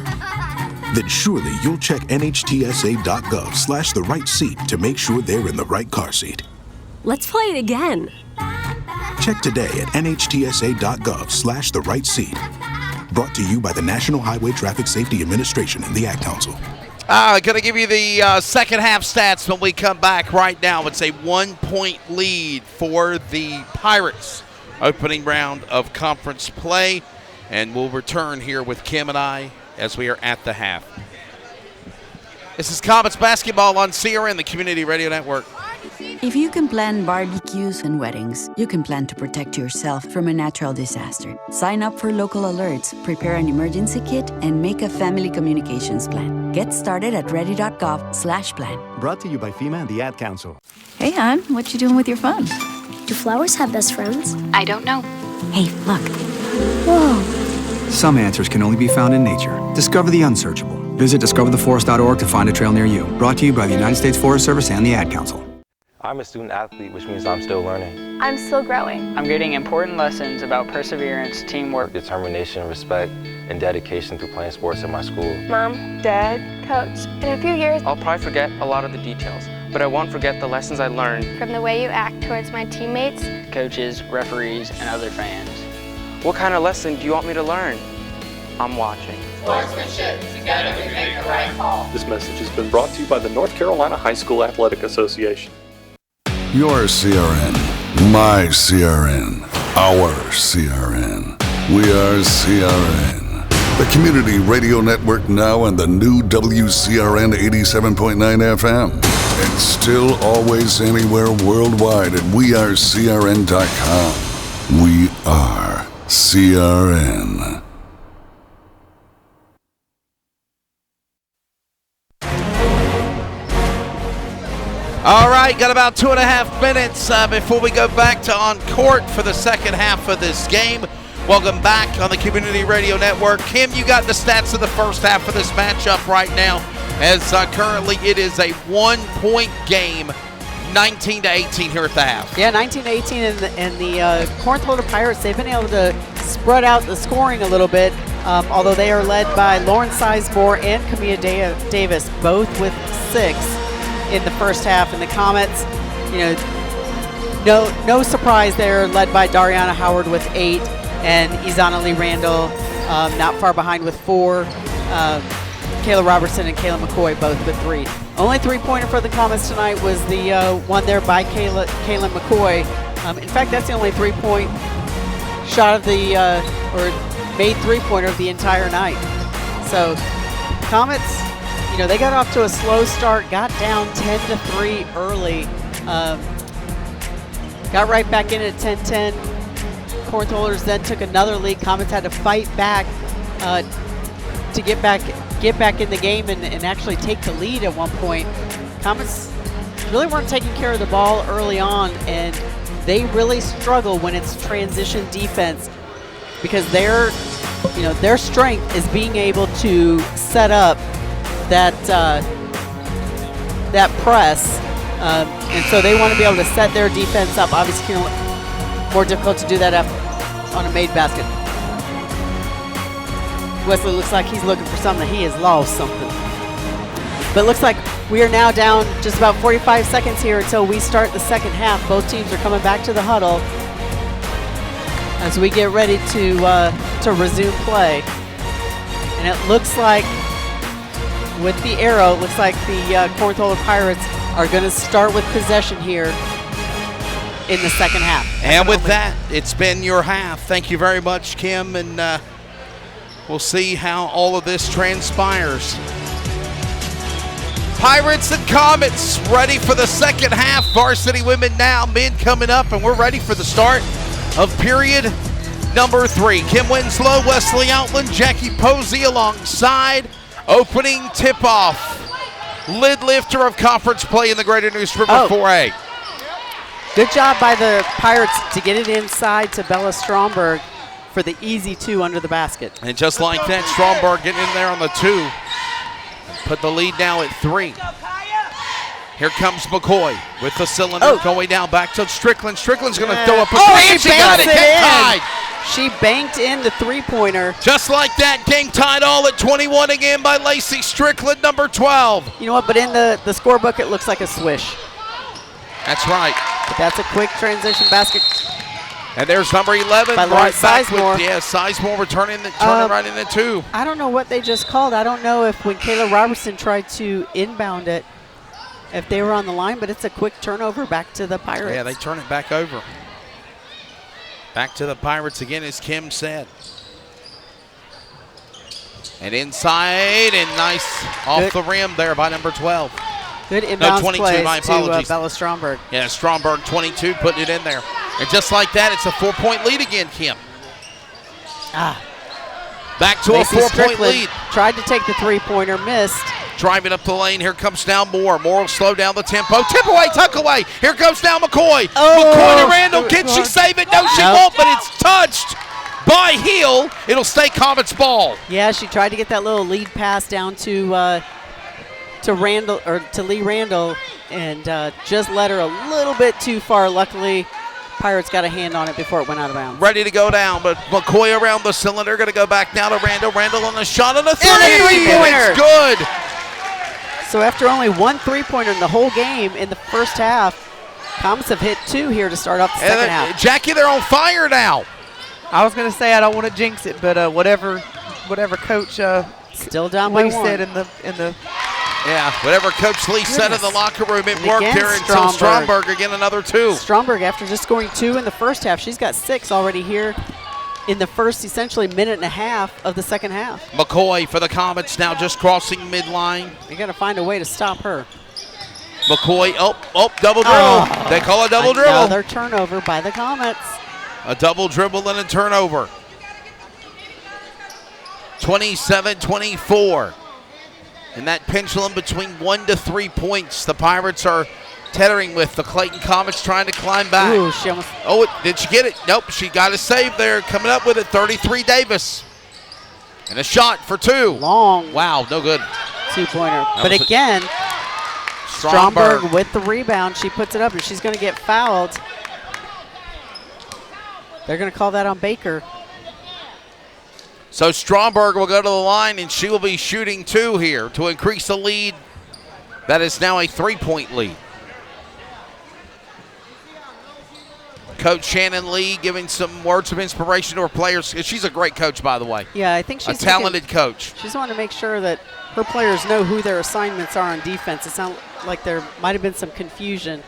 Then surely you'll check nhtsa.gov/the right seat to make sure they're in the right car seat. Let's play it again. Check today at nhtsa.gov/the right seat. Brought to you by the National Highway Traffic Safety Administration and the Ad Council. Going to give you the second half stats when we come back. Right now, it's a 1-point lead for the Pirates. Opening round of conference play. And we'll return here with Kim and I as we are at the half. This is Comets basketball on CRN, the Community Radio Network. If you can plan barbecues and weddings, you can plan to protect yourself from a natural disaster. Sign up for local alerts, prepare an emergency kit, and make a family communications plan. Get started at ready.gov/plan. Brought to you by FEMA and the Ad Council. Hey, hon, what you doing with your phone? Do flowers have best friends? I don't know. Hey, look. Whoa. Some answers can only be found in nature. Discover the unsearchable. Visit discovertheforest.org to find a trail near you. Brought to you by the United States Forest Service and the Ad Council. I'm a student athlete, which means I'm still learning. I'm still growing. I'm getting important lessons about perseverance, teamwork, determination, respect, and dedication through playing sports at my school. Mom, Dad, Coach, in a few years, I'll probably forget a lot of the details, but I won't forget the lessons I learned from the way you act towards my teammates, coaches, referees, and other fans. What kind of lesson do you want me to learn? I'm watching. Sportsmanship, together we make the right call. This message has been brought to you by the North Carolina High School Athletic Association. Your CRN, my CRN, our CRN. We are CRN. The Community Radio Network now and the new WCRN 87.9 FM. And still always anywhere worldwide at wearecrn.com. We are CRN. All right, got about 2.5 minutes before we go back to on court for the second half of this game. Welcome back on the Community Radio Network. Kim, you got the stats of the first half of this matchup right now, as currently it is a 1-point game, 19-18 here at the half. Yeah, 19-18, and the Corinth-Holders Pirates, they've been able to spread out the scoring a little bit, although they are led by Lauren Sizemore and Camilla Davis, both with 6 in the first half. And the Comets, no surprise, they're led by Dariana Howard with 8. And Izana Lee Randall not far behind with 4. Kayla Robertson and Kayla McCoy both with 3. Only 3-pointer for the Comets tonight was the one there by Kayla McCoy. In fact, that's the only 3-point shot of the, or made 3-pointer of the entire night. So Comets, they got off to a slow start, got down 10-3 early, got right back in at 10-10. Corinth-Holders then took another lead. Comets had to fight back to get back in the game and actually take the lead at one point. Comets really weren't taking care of the ball early on, and they really struggle when it's transition defense, because their strength is being able to set up that press, and so they want to be able to set their defense up. Obviously, more difficult to do that on a made basket. Wesley looks like he's looking for something. He has lost something. But it looks like we are now down just about 45 seconds here until we start the second half. Both teams are coming back to the huddle as we get ready to resume play. And it looks like, with the arrow, it looks like the Corinth-Holders Pirates are going to start with possession here in the second half. And with that, it's been your half. Thank you very much, Kim, and we'll see how all of this transpires. Pirates and Comets ready for the second half. Varsity women now, men coming up, and we're ready for the start of period number 3. Kim Winslow, Wesley Outland, Jackie Posey alongside. Opening tip-off. Lid lifter of conference play in the Greater Neuse River 4A. Good job by the Pirates to get it inside to Bella Stromberg for the easy 2 under the basket. And just like that, Stromberg getting in there on the 2. Put the lead now at 3. Here comes McCoy with the cylinder going down back to Strickland. Strickland's going to throw up a three. She got it. Game tied. She banked in the 3-pointer. Just like that, game tied all at 21 again by Lacey Strickland, number 12. You know what, but in the scorebook, it looks like a swish. That's right. But that's a quick transition basket. And there's number 11 by right back Sizemore. with, Sizemore returning right in the 2. I don't know what they just called. I don't know if when Kayla Robertson tried to inbound it, if they were on the line, but it's a quick turnover back to the Pirates. Yeah, they turn it back over. Back to the Pirates again, as Kim said. And inside, and nice off the rim there by number 12. Good inbounds 22, plays my apologies. to Bella Stromberg. Yeah, Stromberg 22, putting it in there. And just like that, it's a 4-point lead again, Kim. Back to Lacey a 4-point lead. Tried to take the 3-pointer, missed. Driving up the lane, here comes now Moore. Moore will slow down the tempo. Tip away, tuck away. Here comes now McCoy. McCoy to Randall. Can she save it? No, she won't, but it's touched by Heel. It'll stay Comets ball. Yeah, she tried to get that little lead pass down to Randall, or to Lee Randall, and just led her a little bit too far. Luckily, Pirates got a hand on it before it went out of bounds. Ready to go down, but McCoy around the cylinder. Going to go back now to Randall. Randall on the shot on the 3. It's good. So after only 1 3-pointer in the whole game in the first half, Comets have hit 2 here to start off the second half. Jackie, they're on fire now. I was going to say I don't want to jinx it, but whatever Coach still down by 1 said in the yeah, whatever Coach Lee said in the locker room, it worked here until Stromberg again another 2. Stromberg, after just scoring 2 in the first half, she's got 6 already here in the first essentially minute and a half of the second half. McCoy for the Comets now just crossing midline. You got to find a way to stop her. McCoy, double dribble. They call a double dribble. Another turnover by the Comets. A double dribble and a turnover. 27-24. And that pendulum between 1 to 3 points. The Pirates are tethering with the Clayton Comets trying to climb back. Ooh, she almost. Oh, did she get it? Nope, she got a save there. Coming up with it, 33 Davis. And a shot for 2. Long. Wow, no good. 2-pointer. But again, Stromberg with the rebound. She puts it up, and she's going to get fouled. They're going to call that on Baker. So Stromberg will go to the line, and she will be shooting 2 here to increase the lead. That is now a 3-point lead. Coach Shannon Lee giving some words of inspiration to her players. She's a great coach, by the way. Yeah, I think she's a talented coach. She's wanting to make sure that her players know who their assignments are on defense. It sounds like there might have been some confusion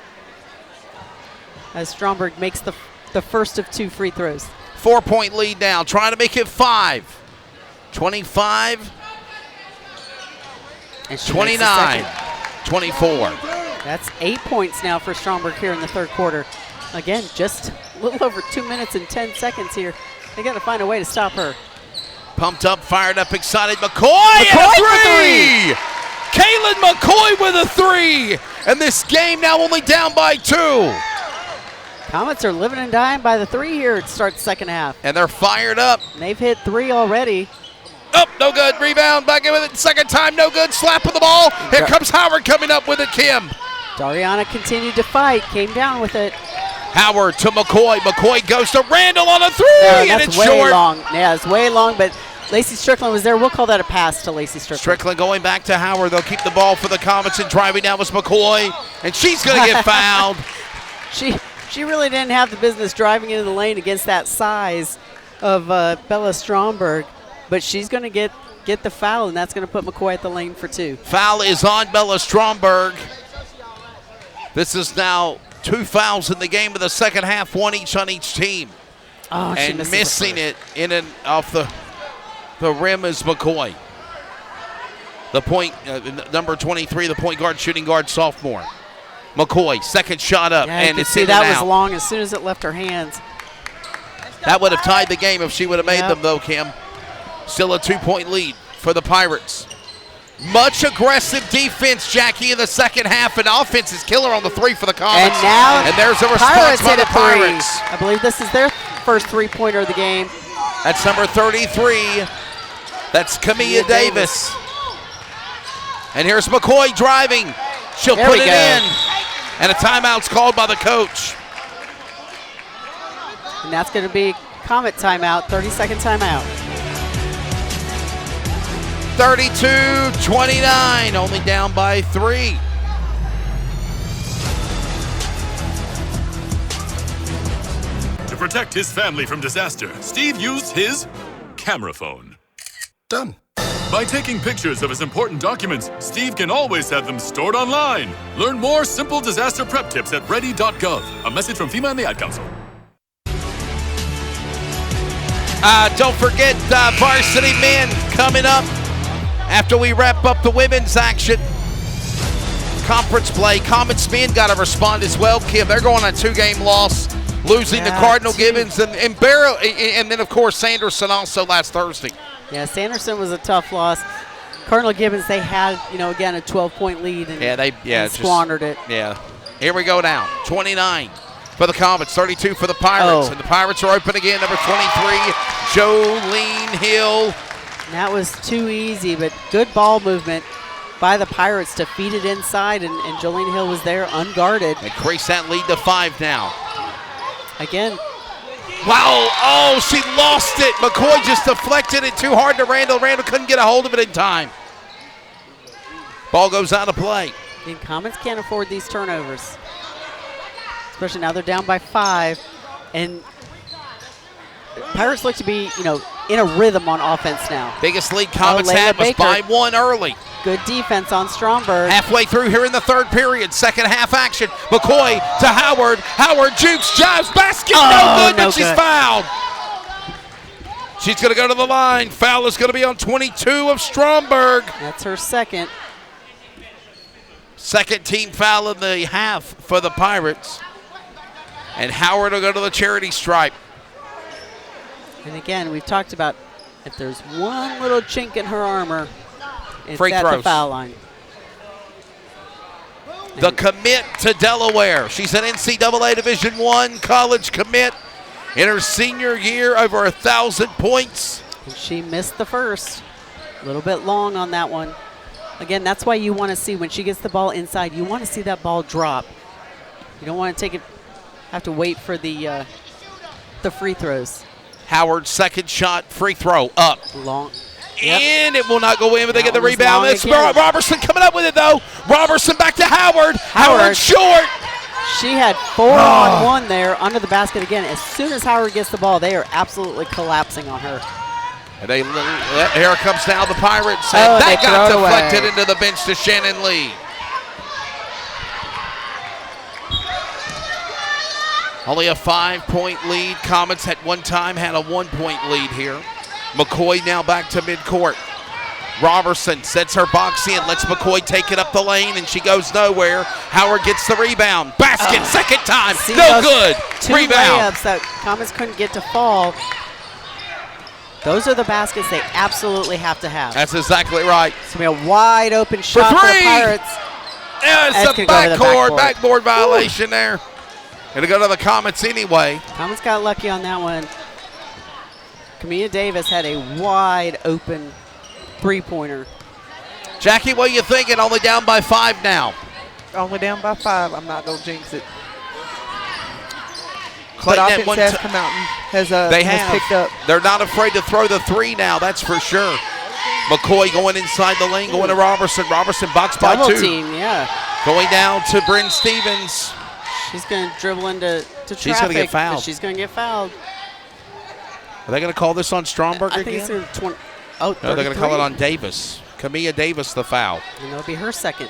as Stromberg makes the first of 2 free throws. 4-point lead now, trying to make it 5. 25, and 29, 24. That's 8 points now for Stromberg here in the third quarter. Again, just a little over 2 minutes and 10 seconds here. They got to find a way to stop her. Pumped up, fired up, excited. McCoy and a 3! Kaylin McCoy with a 3. And this game now only down by 2. Comets are living and dying by the 3 here to start the second half. And they're fired up. And they've hit 3 already. Oh, no good. Rebound, back in with it. Second time, no good. Slap of the ball. Here comes Howard coming up with it, Kim. Dariana continued to fight, came down with it. Howard to McCoy. McCoy goes to Randall on a 3, and it's way short. Long. Yeah, it's way long, but Lacey Strickland was there. We'll call that a pass to Lacey Strickland. Strickland going back to Howard. They'll keep the ball for the Comets, and driving down was McCoy, and she's going to get fouled. She really didn't have the business driving into the lane against that size of Bella Stromberg, but she's going to get the foul, and that's going to put McCoy at the lane for 2. Foul is on Bella Stromberg. This is now 2 fouls in the game of the second half, 1 each on each team. Oh, and missing it in and off the rim is McCoy. The point, number 23, the point guard, shooting guard, sophomore. McCoy, second shot up, and it's in and out. That was long as soon as it left her hands. That would have tied the game if she would have made them, though, Kim. Still a 2-point lead for the Pirates. Much aggressive defense, Jackie, in the second half, and offense is killer on the 3 for the Comets. And there's a response by the Pirates. I believe this is their first 3-pointer of the game. That's number 33. That's Camilla Davis. And here's McCoy driving. She'll put it in. And a timeout's called by the coach. And that's going to be Comet timeout, 30-second timeout. 32-29, only down by 3. To protect his family from disaster, Steve used his camera phone. Done. By taking pictures of his important documents, Steve can always have them stored online. Learn more simple disaster prep tips at ready.gov. A message from FEMA and the Ad Council. Don't forget Varsity men coming up after we wrap up the women's action. Conference play. Comets men got to respond as well, Kim. They're going on a 2-game loss, losing to Cardinal Gibbons and Barrow, and then, of course, Sanderson also last Thursday. Yeah, Sanderson was a tough loss. Cardinal Gibbons, they had, again, a 12-point lead and squandered it. Yeah. Here we go now. 29 for the Comets, 32 for the Pirates. And the Pirates are open again. Number 23, Jolene Hill. That was too easy, but good ball movement by the Pirates to feed it inside, and Jolene Hill was there unguarded. Increase that lead to 5 now. Again. Wow, oh, she lost it. McCoy just deflected it too hard to Randall. Randall couldn't get a hold of it in time. Ball goes out of play. And Comets can't afford these turnovers. Especially now they're down by 5. And Pirates look to be, in a rhythm on offense now. Biggest lead Comets had was by 1 early. Good defense on Stromberg. Halfway through here in the third period. Second half action. McCoy to Howard. Howard jukes, jives, basket. No good, but she's fouled. She's going to go to the line. Foul is going to be on 22 of Stromberg. That's her second. Second team foul in the half for the Pirates. And Howard will go to the charity stripe. And again, we've talked about if there's one little chink in her armor, it's Free at throws. the foul line. The commit to Delaware. She's an NCAA Division I college commit. In her senior year, over 1,000 points. And she missed the first. A little bit long on that one. Again, that's why you want to see when she gets the ball inside, you want to see that ball drop. You don't want to take it, have to wait for the free throws. Howard's second shot, free throw, up. Long. And it will not go in, but they get the was rebound. long It's again. Robertson coming up with it, though. Robertson back to Howard. Howard short. She had 4-on-1 there under the basket again. As soon as Howard gets the ball, they are absolutely collapsing on her. And here comes now the Pirates. Oh, And they that got throw it deflected away. into the bench to Shannon Lee. Only a 5-point lead. Comets at one time had a 1-point lead here. McCoy now back to midcourt. Robertson sets her box in, lets McCoy take it up the lane, and she goes nowhere. Howard gets the rebound. Basket, second time. See No those good. Two Rebound. layups that Comets couldn't get to fall. Those are the baskets they absolutely have to have. That's exactly right. It's going to be a wide open shot for the three. Pirates. Yeah, That's it's a gonna go to the backboard violation there. It'll go to the Comets anyway. Comets got lucky on that one. Camilla Davis had a wide open three-pointer. Jackie, what are you thinking? Only down by 5 now. Only down by 5. I'm not going to jinx it. Clayton But at offense one has ti- come out and has picked up. They're not afraid to throw the 3 now, that's for sure. McCoy going inside the lane, going to Robertson. Robertson boxed by Double 2. team, yeah. Going down to Bryn Stevens. She's going to dribble into traffic. She's gonna get fouled. But she's going to get fouled. Are they going to call this on Stromberg I again? think it's in 20. No, they're going to call it on Davis. Camilla Davis, the foul. And that'll be her second.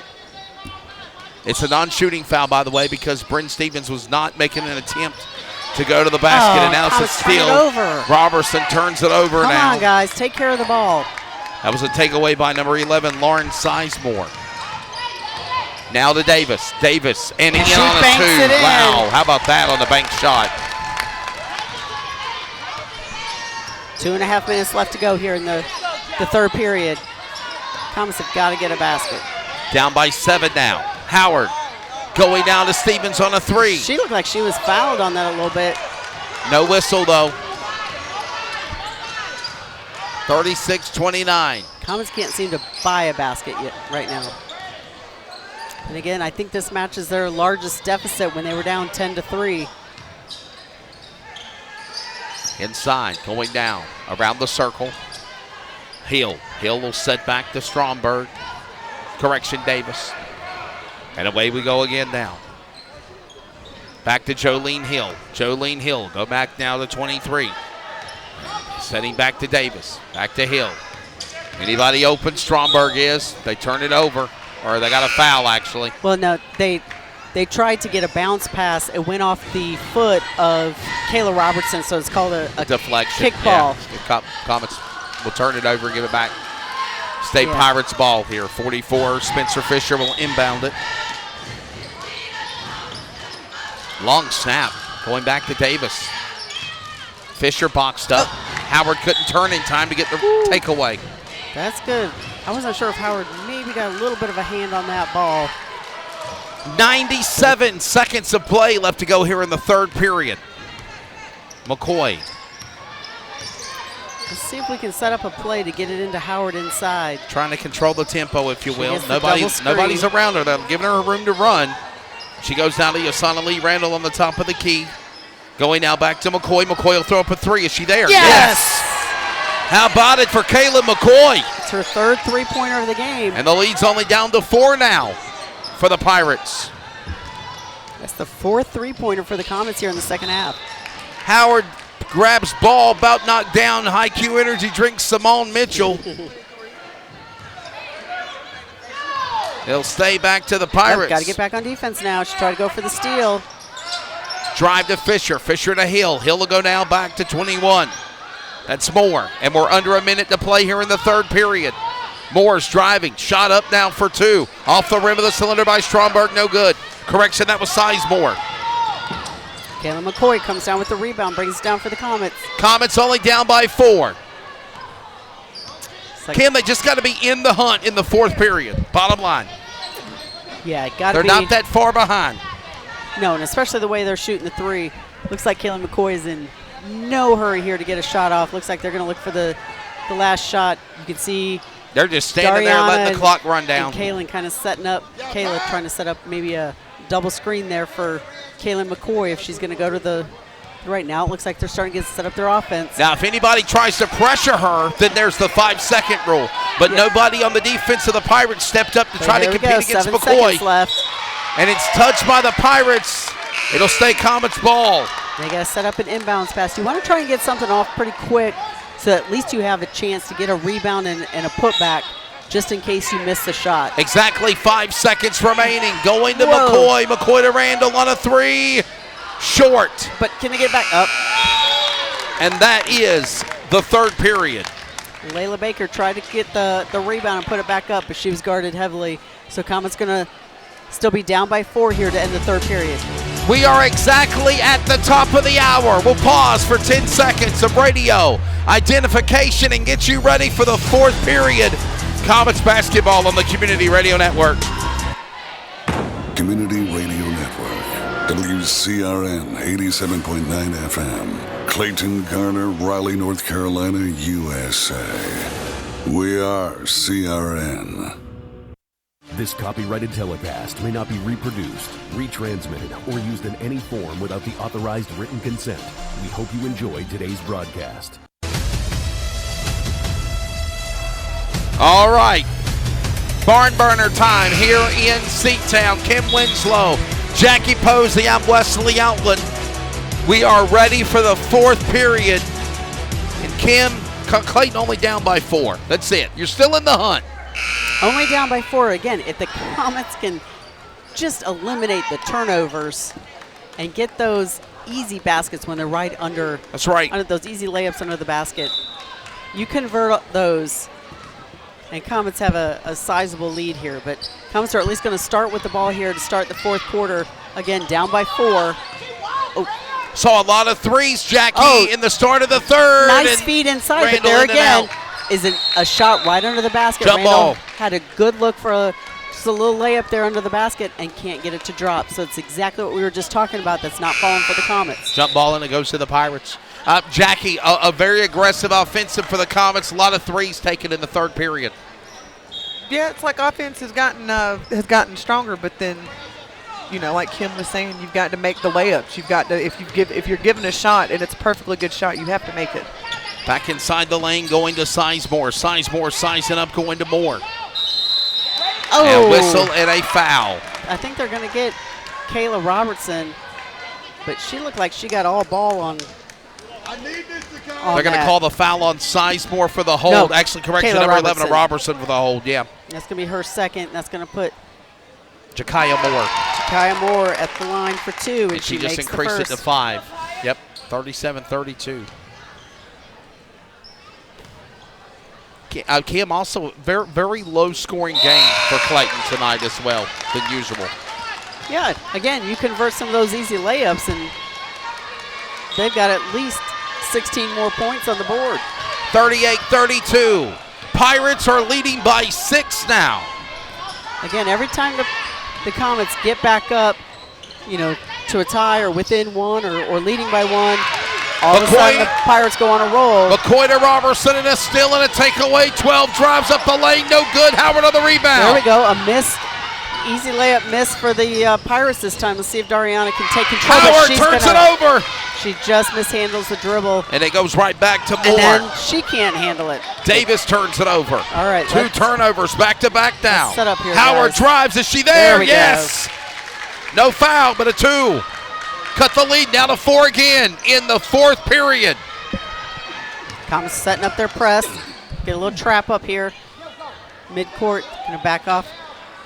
It's a non-shooting foul, by the way, because Bryn Stevens was not making an attempt to go to the basket, and now it's a Comets turn it steal. over. Robertson turns it over Come now. on, guys. Take care of the ball. That was a takeaway by number 11, Lauren Sizemore. Now to Davis. Davis, and in She on a banks 2. it in. Wow, how about that on the bank shot? 2.5 minutes left to go here in the third period. Comets have got to get a basket. Down by 7 now. Howard going down to Stevens on a 3. She looked like she was fouled on that a little bit. No whistle, though. 36-29. Comets can't seem to buy a basket yet right now. And again, I think this matches their largest deficit when they were down 10-3. Inside, going down, around the circle. Hill will set back to Stromberg. Correction, Davis. And away we go again now. Back to Jolene Hill. Jolene Hill, go back now to 23. Setting back to Davis. Back to Hill. Anybody open? Stromberg is. They turn it over. Or they got a foul, actually. Well, no, they tried to get a bounce pass. It went off the foot of Kayla Robertson, so it's called a Deflection. kickball. Yeah. Comets will turn it over and give it back. State Yeah. Pirates ball here. 44. Spencer Fisher will inbound it. Long snap. Going back to Davis. Fisher boxed up. Howard couldn't turn in time to get the takeaway. That's good. I wasn't sure if Howard maybe got a little bit of a hand on that ball. 97 seconds of play left to go here in the third period. McCoy. Let's see if we can set up a play to get it into Howard inside. Trying to control the tempo, if you She will. gets the double Nobody's screen. around her. They're giving her room to run. She goes down to Yasana Lee Randall on the top of the key. Going now back to McCoy. McCoy will throw up a 3. Is she there? Yes! How about it for Kayla McCoy? It's her third three-pointer of the game. And the lead's only down to 4 now for the Pirates. That's the fourth three-pointer for the Comets here in the second half. Howard grabs ball, about knocked down. High Q energy drinks Simone Mitchell. He'll stay back to the Pirates. Got to get back on defense now. She tried to go for the steal. Drive to Fisher. Fisher to Hill. Hill will go now back to 21. That's Moore, and we're under a minute to play here in the third period. Moore's driving, shot up now for 2. Off the rim of the cylinder by Stromberg, no good. Correction, that was Sizemore. Kayla McCoy comes down with the rebound, brings it down for the Comets. Comets only down by 4. Kim, they just got to be in the hunt in the fourth period, bottom line. Yeah, got to be. They're not that far behind. No, and especially the way they're shooting the 3. Looks like Kayla McCoy is in no hurry here to get a shot off. Looks like they're going to look for the last shot. You can see they're just standing there letting the clock run down. And Kaylin kind of setting up. Kayla trying to set up maybe a double screen there for Kaylin McCoy if she's going to go to the right now. It looks like they're starting to set up their offense. Now, if anybody tries to pressure her, then there's the 5-second rule. But nobody on the defense of the Pirates stepped up to try to compete against 7 McCoy. seconds left. And it's touched by the Pirates. It'll stay Comets ball. They got to set up an inbounds pass. You want to try and get something off pretty quick so at least you have a chance to get a rebound and a putback just in case you miss the shot. Exactly 5 seconds remaining. Going to McCoy. McCoy to Randall on a 3. Short. But can they get back up? And that is the third period. Layla Baker tried to get the rebound and put it back up, but she was guarded heavily. So Comets going to still be down by 4 here to end the third period. We are exactly at the top of the hour. We'll pause for 10 seconds of radio identification and get you ready for the fourth period. Comets basketball on the Community Radio Network. Community Radio Network, WCRN 87.9 FM, Clayton, Garner, Raleigh, North Carolina, USA. We are CRN. This copyrighted telecast may not be reproduced, retransmitted, or used in any form without the authorized written consent. We hope you enjoyed today's broadcast. All right, barn burner time here in Seatown. Kim Winslow, Jackie Posey, I'm Wesley Outland. We are ready for the fourth period. And Kim, Clayton only down by 4. That's it. You're still in the hunt. Only down by 4 again. If the Comets can just eliminate the turnovers and get those easy baskets when they're right under. That's right. Under those easy layups under the basket, you convert those, and Comets have a sizable lead here. But Comets are at least going to start with the ball here to start the fourth quarter. Again, down by 4. Oh. Saw a lot of threes, Jackie, in the start of the third. Nice feed inside, Randall but there again. out. Is a shot right under the basket. Jump Randall ball. had a good look for just a little layup there under the basket and can't get it to drop. So it's exactly what we were just talking about that's not falling for the Comets. Jump ball and it goes to the Pirates. Jackie, a very aggressive offensive for the Comets. A lot of threes taken in the third period. Yeah, it's like offense has gotten stronger, but then, you know, like Kim was saying, you've got to make the layups. You've got to if you're given a shot and it's a perfectly good shot, you have to make it. Back inside the lane, going to Sizemore. Sizemore sizing up, going to Moore. Oh. And a whistle and a foul. I think they're going to get Kayla Robertson, but she looked like she got all ball on. They're going to call the foul on Sizemore for the hold. No, actually, correction, Kayla number 11 Robertson. of Robertson for the hold, yeah. That's going to be her second. That's going to put Jakaya Moore. Jakaya Moore at the line for 2, and she just makes increased the it first. to 5. Yep, 37-32. Kim, also very, very low-scoring game for Clayton tonight as well than usual. Yeah, again, you convert some of those easy layups, and they've got at least 16 more points on the board. 38-32. Pirates are leading by 6 now. Again, every time the Comets get back up, you know, to a tie or within 1 or leading by 1, all of a sudden the Pirates go on a roll. McCoy to Robertson and a steal and a takeaway. 12 drives up the lane, no good. Howard on the rebound. There we go, a miss. Easy layup miss for the Pirates this time. Let's see if Dariana can take control. Howard turns it over. She just mishandles the dribble. And it goes right back to Moore. And then she can't handle it. Davis turns it over. All right. 2 turnovers back to back now. Set up here, Howard guys. drives. Is she there? We Yes. Go. No foul, but a 2. Cut the lead down to 4 again in the fourth period. Comets setting up their press. Get a little trap up here. Midcourt, gonna back off.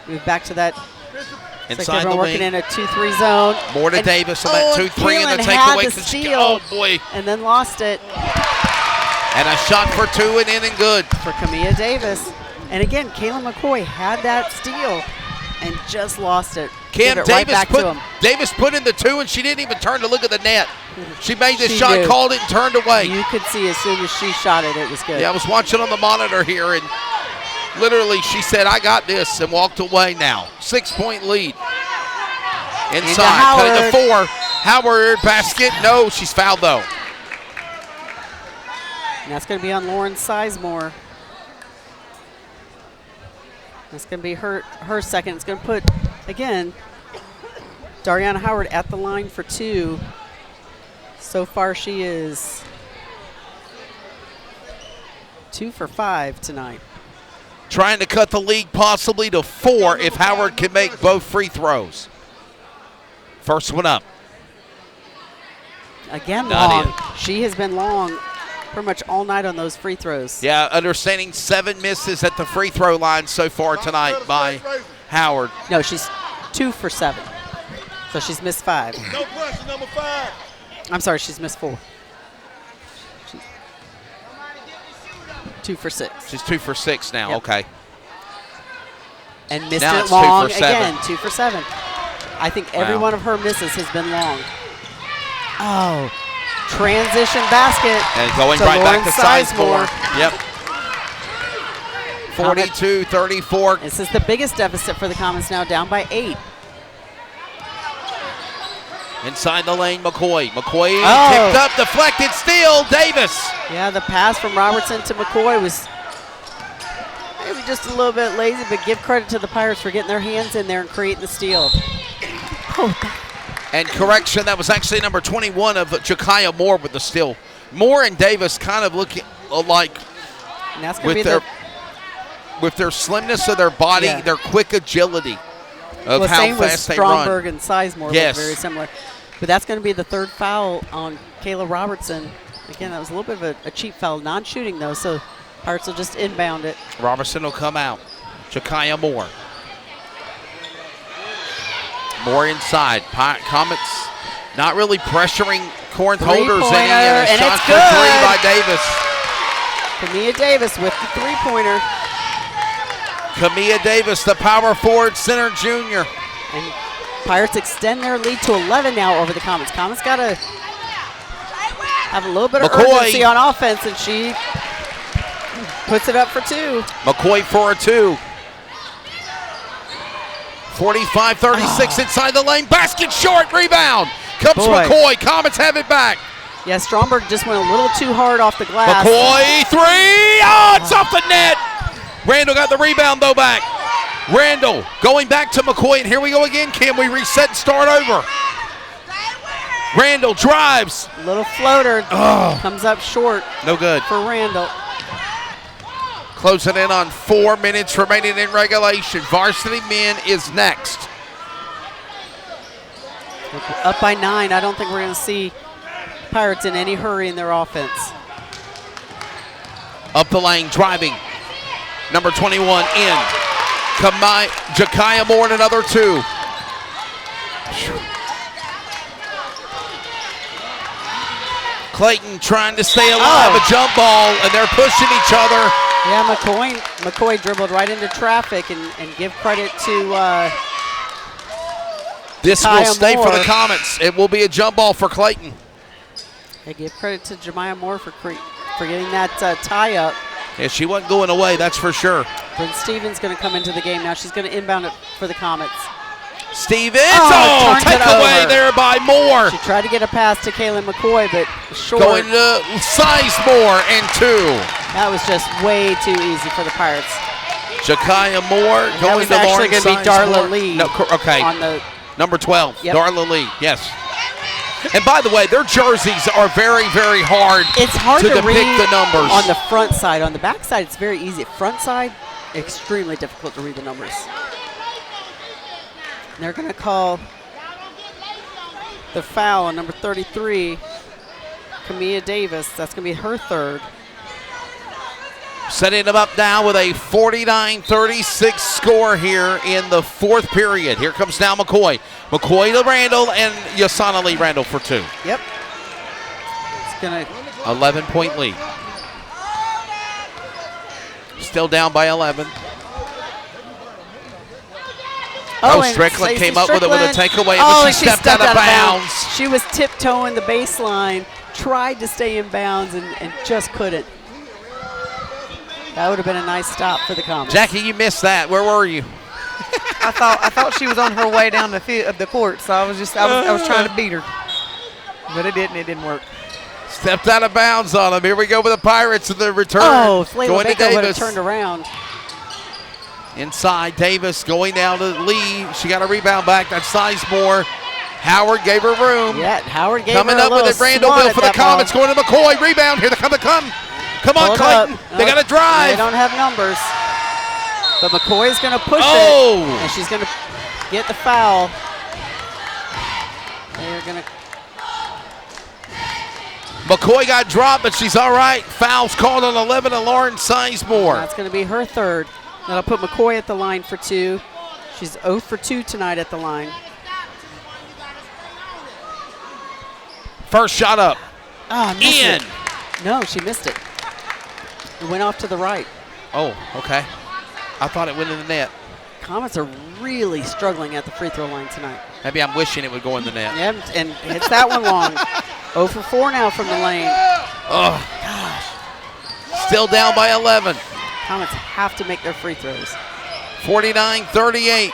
Move back to that. Inside like the working wing. in a 2-3 zone. More to Davis on that 2-3 and the Keelan had takeaway. the steal Oh boy! And then lost it. And a shot for two and in and good. For Kamia Davis. And again, Kayla McCoy had that steal and just lost it. Cam Give it Davis, right back to him. Davis put in the two, and she didn't even turn to look at the net. She made the She shot, knew. called it, and turned away. You could see as soon as she shot it, it was good. Yeah, I was watching on the monitor here, and literally she said, I got this, and walked away now. 6-point lead. Inside, cut it to 4. Howard, basket. No, she's fouled, though. And that's going to be on Lauren Sizemore. That's going to be her second. It's going to put, again, Dariana Howard at the line for 2. So far she is 2 for 5 tonight. Trying to cut the lead possibly to 4 if Howard can make both free throws. First one up. Again, Not long. in. She has been long pretty much all night on those free throws. Yeah, understanding 7 misses at the free throw line so far tonight by Howard. No, she's 2 for 7. So she's missed 5. No pressure, number 5. I'm sorry, she's missed 4. She's 2 for 6. She's 2 for 6 now, Yep. okay. And missed Now it it's long 2 for 7. again, 2 for 7. I think every Wow. one of her misses has been long. Oh, transition basket. And going to right Lauren back to Sizemore. Yep. Comet- 42-34. This is the biggest deficit for the Comets now, down by 8. Inside the lane, McCoy. McCoy Oh. kicked up, deflected, steal, Davis. Yeah, the pass from Robertson to McCoy was maybe just a little bit lazy, but give credit to the Pirates for getting their hands in there and creating the steal. And correction, that was actually number 21 of Jakaya Moore with the steal. Moore and Davis kind of looking alike And that's going to be with their slimness of their body, Yeah. their quick agility of how same with fast they Stromberg run. and Sizemore, Yes. look very similar. But that's going to be the 3rd foul on Kayla Robertson. Again, that was a little bit of a cheap foul, non-shooting though, so Pirates will just inbound it. Robertson will come out. Jakaya Moore. Moore inside. Comets not really pressuring Corinth-Holders any, and a and shot it's for good. 3 by Davis. Kamia Davis with the 3-pointer. Kamia Davis, the power forward center junior. And Pirates extend their lead to 11 now over the Comets. Comets got to have a little bit of McCoy. urgency on offense, and she puts it up for 2. McCoy for a 2. 45-36 inside the lane. Basket short, rebound. Comes Boy. McCoy. Comets have it back. Yeah, Stromberg just went a little too hard off the glass. McCoy, 3. Oh, it's off the net. Randall got the rebound, though, back. Randall going back to McCoy, and here we go again. Can we reset and start over? Randall drives. Little floater comes up short. No good. For Randall. Closing in on 4 minutes remaining in regulation. Varsity men is next. Up by 9. I don't think we're going to see Pirates in any hurry in their offense. Up the lane, driving. Number 21 in. Jakaya Moore and another 2. Clayton trying to stay alive, a jump ball, and they're pushing each other. Yeah, McCoy dribbled right into traffic, and give credit to This will Jakaya stay for the Moore. Comets. It will be a jump ball for Clayton. They give credit to Jemiah Moore for getting that tie up. Yeah, she wasn't going away, that's for sure. Bryn Stevens going to come into the game now. She's going to inbound it for the Comets. Stevens, turns take it away over. there by Moore. She tried to get a pass to Kaylin McCoy, but short. Going to Sizemore and 2. That was just way too easy for the Pirates. Jakaya Moore That going was to actually Lauren going to be Darla Sizemore. Lee. No, okay. On the Number 12, Yep. Darla Lee, yes. And by the way, their jerseys are very, very hard. It's hard to depict read the numbers. on the front side. On the back side, it's very easy. Front side, extremely difficult to read the numbers. And they're going to call the foul on number 33, Kamia Davis. That's going to be her 3rd. Setting them up now with a 49-36 score here in the 4th period. Here comes now McCoy. McCoy to Randall and Yasana Lee Randall for 2. Yep. It's going to 11-point lead. still down by 11. Oh, Strickland Lacey came up with it with a takeaway, oh, but she stepped out of bounds. She was tiptoeing the baseline, tried to stay in bounds, and just couldn't. That would have been a nice stop for the Comets. Jackie, you missed that. Where were you? I thought she was on her way down the court, so I was trying to beat her, but it didn't work. Stepped out of bounds on him. Here we go with the Pirates in the return. Oh, if Layla going Baker to would have Davis. turned around. Inside, Davis going down to Lee. She got a rebound back. That's Sizemore. Howard gave her room. Yeah, Howard gave Coming her a up with little it, Randallville for the swat at that Comets. ball. Going to McCoy. Rebound. Here they come. Come on, Hold Clayton. up. They got to drive. They don't have numbers. But McCoy's going to push Oh! it. And she's going to get the foul. They're going to. McCoy got dropped, but she's all right. Foul's called on 11 and Lauren Sizemore. That's going to be her third. That'll put McCoy at the line for 2. She's 0 for 2 tonight at the line. First shot up. Ah, In. No, she missed it. It went off to the right. Oh, okay. I thought it went in the net. Comets are really struggling at the free throw line tonight. Maybe I'm wishing it would go in the net. Yep, and hits that one long. 0 for 4 now from the lane. Oh, gosh. Still down by 11. Comets have to make their free throws. 49-38.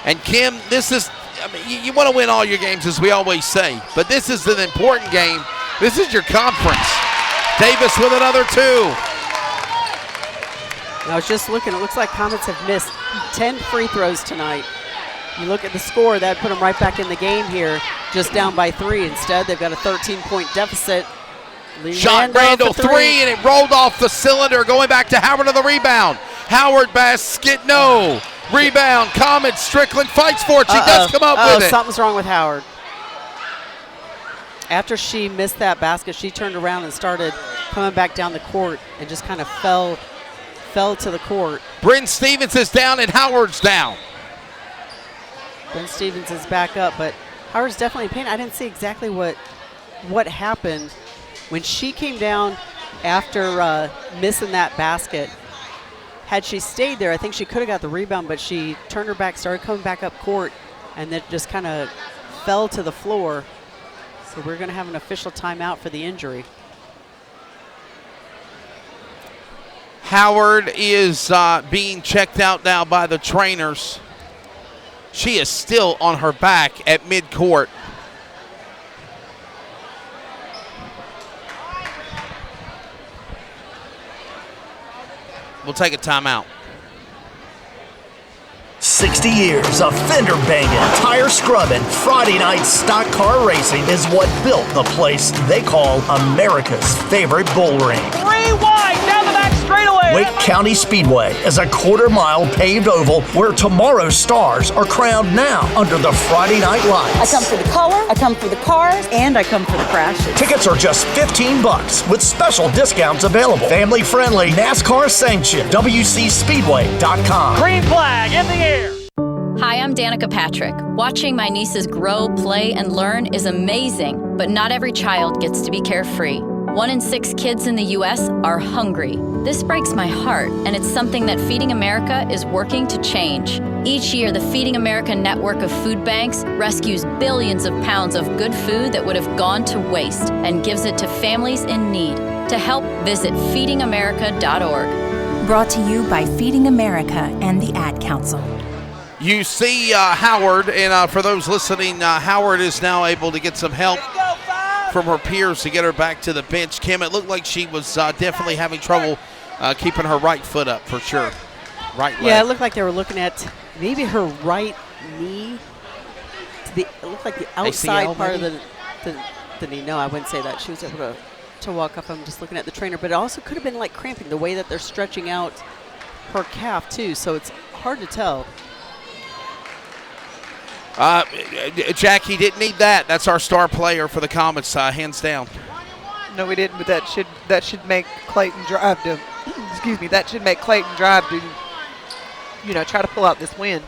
And Kim, this is, I mean, you want to win all your games, as we always say, but this is an important game. This is your conference. Davis with another 2. I was just looking. It looks like Comets have missed 10 free throws tonight. You look at the score, that put them right back in the game here, just down by 3. Instead, they've got a 13-point deficit. Shot Randall 3, and it rolled off the cylinder, going back to Howard on the rebound. Howard basket, no. Rebound, Comets, Strickland fights for it. She does come up with it. Something's wrong with Howard. After she missed that basket, she turned around and started coming back down the court and just kind of fell to the court. Bryn Stevens is down and Howard's down. Bryn Stevens is back up, but Howard's definitely in pain. I didn't see exactly what happened. When she came down after missing that basket, had she stayed there, I think she could have got the rebound, but she turned her back, started coming back up court, and then just kind of fell to the floor. So we're going to have an official timeout for the injury. Howard is being checked out now by the trainers. She is still on her back at midcourt. We'll take a timeout. 60 years of fender banging, tire scrubbing, Friday night stock car racing is what built the place they call America's favorite bull ring. 3 wide down the back straightaway. Wake County Speedway is a quarter-mile paved oval where tomorrow's stars are crowned now under the Friday night lights. I come for the color, I come for the cars, and I come for the crashes. Tickets are just $15 with special discounts available. Family friendly, NASCAR sanctioned, WCSpeedway.com. Green flag in the air. Hi, I'm Danica Patrick. Watching my nieces grow, play, and learn is amazing, but not every child gets to be carefree. 1 in 6 kids in the U.S. are hungry. This breaks my heart, and it's something that Feeding America is working to change. Each year, the Feeding America network of food banks rescues billions of pounds of good food that would have gone to waste and gives it to families in need. To help, visit feedingamerica.org. Brought to you by Feeding America and the Ad Council. You see Howard, and for those listening, Howard is now able to get some help from her peers to get her back to the bench. Kim, it looked like she was definitely having trouble keeping her right foot up for sure. Right leg. Yeah, it looked like they were looking at maybe her right knee. It looked like the outside ACL part maybe? of the knee. No, I wouldn't say that. She was able to walk up. I'm just looking at the trainer, but it also could have been like cramping the way that they're stretching out her calf too. So it's hard to tell. Jackie didn't need that. That's our star player for the Comets, hands down. No, we didn't, but that should make Clayton drive to. Excuse me. That should make Clayton drive to. Try to pull out this win.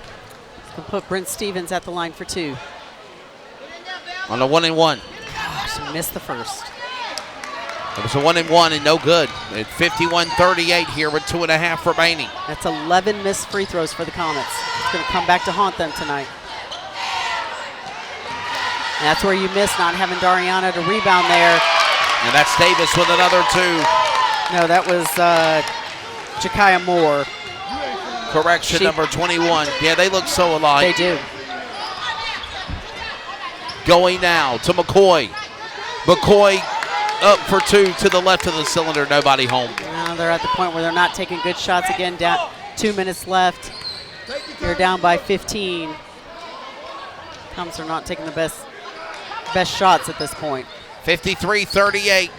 We'll put Brent Stevens at the line for 2. On the 1-and-1. Gosh, missed the first. It was a 1-and-1 and no good. At 51-38 here with 2.5 remaining. That's 11 missed free throws for the Comets. It's going to come back to haunt them tonight. And that's where you miss not having Dariana to rebound there. And that's Davis with another 2. No, that was Jakaya Moore. Correction, number 21. Yeah, they look so alike. They do. Going now to McCoy. McCoy up for 2 to the left of the cylinder. Nobody home. Now they're at the point where they're not taking good shots again. Down 2 minutes left. You're down by 15. Comets are not taking the best shots at this point. 53-38.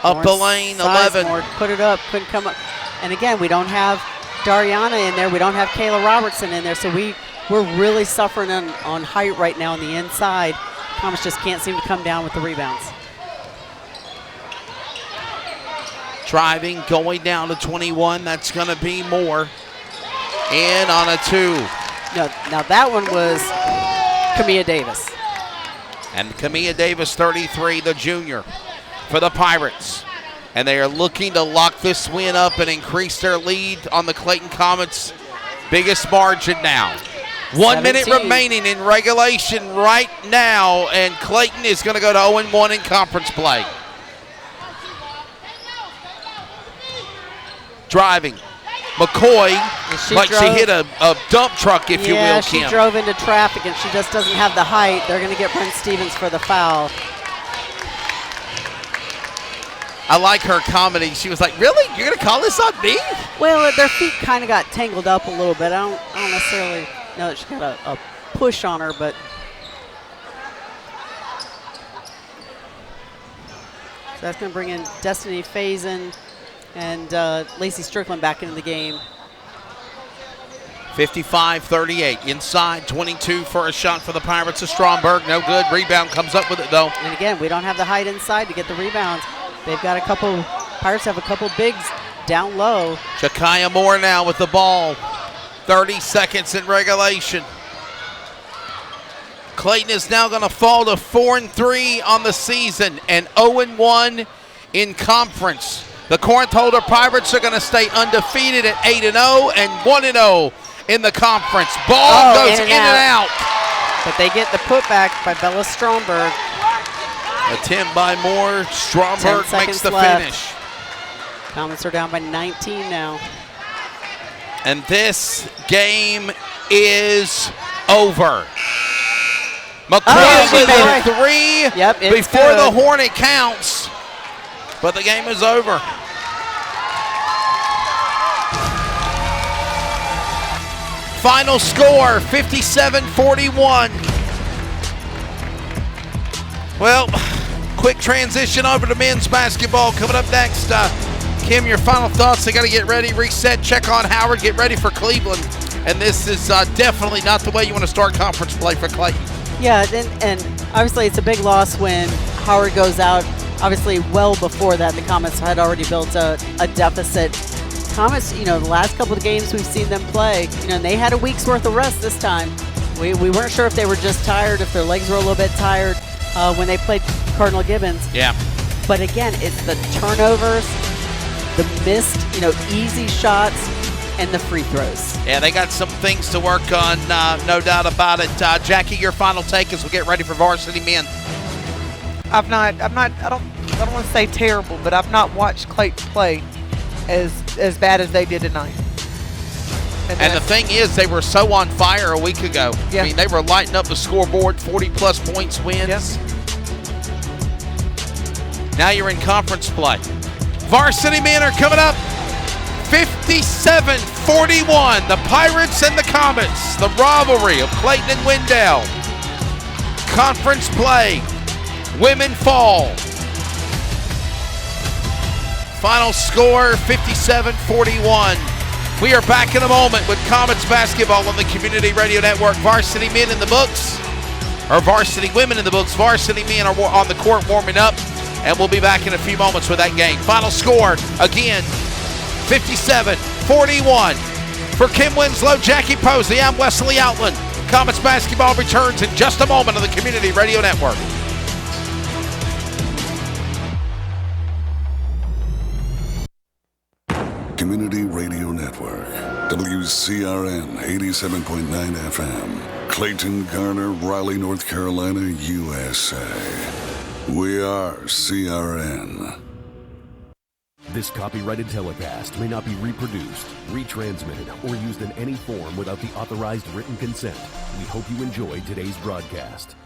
Up the lane, 11. More, put it up, couldn't come up. And again, we don't have Dariana in there. We don't have Kayla Robertson in there. So we're really suffering on height right now on the inside. Comets just can't seem to come down with the rebounds. Driving, going down to 21. That's going to be Moore. And on a 2. No, now that one was Kamia Davis. And Kamia Davis, 33, the junior for the Pirates. And they are looking to lock this win up and increase their lead on the Clayton Comets' biggest margin now. 1 minute remaining in regulation right now, and Clayton is going to go to 0-1 in conference play. Driving. McCoy, she hit a dump truck, if you will, Yeah, Kim. she drove into traffic, and she just doesn't have the height. They're going to get Brent Stevens for the foul. I like her comedy. She was like, really? You're going to call this on me? Well, their feet kind of got tangled up a little bit. I don't necessarily know that she got a push on her, but. So that's going to bring in Destiny Faison and Lacey Strickland back into the game. 55-38. Inside, 22 for a shot for the Pirates of Stromberg. No good. Rebound comes up with it, though. And again, we don't have the height inside to get the rebounds. They've got Pirates have a couple bigs down low. Jakaya Moore now with the ball. 30 seconds in regulation. Clayton is now going to fall to 4-3 on the season and 0-1 in conference. The Corinth-Holder Pirates are going to stay undefeated at 8-0 and 1-0 in the conference. Ball goes in and out. But they get the putback by Bella Stromberg. Attempt by Moore. Stromberg makes the finish. Comets are down by 19 now. And this game is over. McCoy with a 3 before the horn. It counts. But the game is over. Final score, 57-41. Well, quick transition over to men's basketball. Coming up next, Kim, your final thoughts. They got to get ready, reset, check on Howard, get ready for Cleveland. And this is definitely not the way you want to start conference play for Clayton. Yeah, and obviously it's a big loss when Howard goes out. Obviously, well before that, the Comets had already built a deficit. Comets, the last couple of games we've seen them play, and they had a week's worth of rest this time. We weren't sure if they were just tired, if their legs were a little bit tired when they played Cardinal Gibbons. Yeah. But again, it's the turnovers, the missed, easy shots, and the free throws. Yeah, they got some things to work on, no doubt about it. Jackie, your final take as we get ready for varsity men. I don't want to say terrible, but I've not watched Clayton play as bad as they did tonight. And the thing is, they were so on fire a week ago. Yeah. I mean, they were lighting up the scoreboard, 40-plus points wins. Yes. Now you're in conference play. Varsity men are coming up. 57-41, the Pirates and the Comets, the rivalry of Clayton and Wendell. Conference play, women fall. Final score, 57-41. We are back in a moment with Comets basketball on the Community Radio Network. Varsity men in the books, or varsity women in the books. Varsity men are on the court warming up, and we'll be back in a few moments with that game. Final score, again, 57-41. For Kim Winslow, Jackie Posey, I'm Wesley Outland. Comets basketball returns in just a moment on the Community Radio Network. CRN 87.9 FM, Clayton, Garner, Raleigh, North Carolina, USA. We are CRN. This copyrighted telecast may not be reproduced, retransmitted, or used in any form without the authorized written consent. We hope you enjoyed today's broadcast.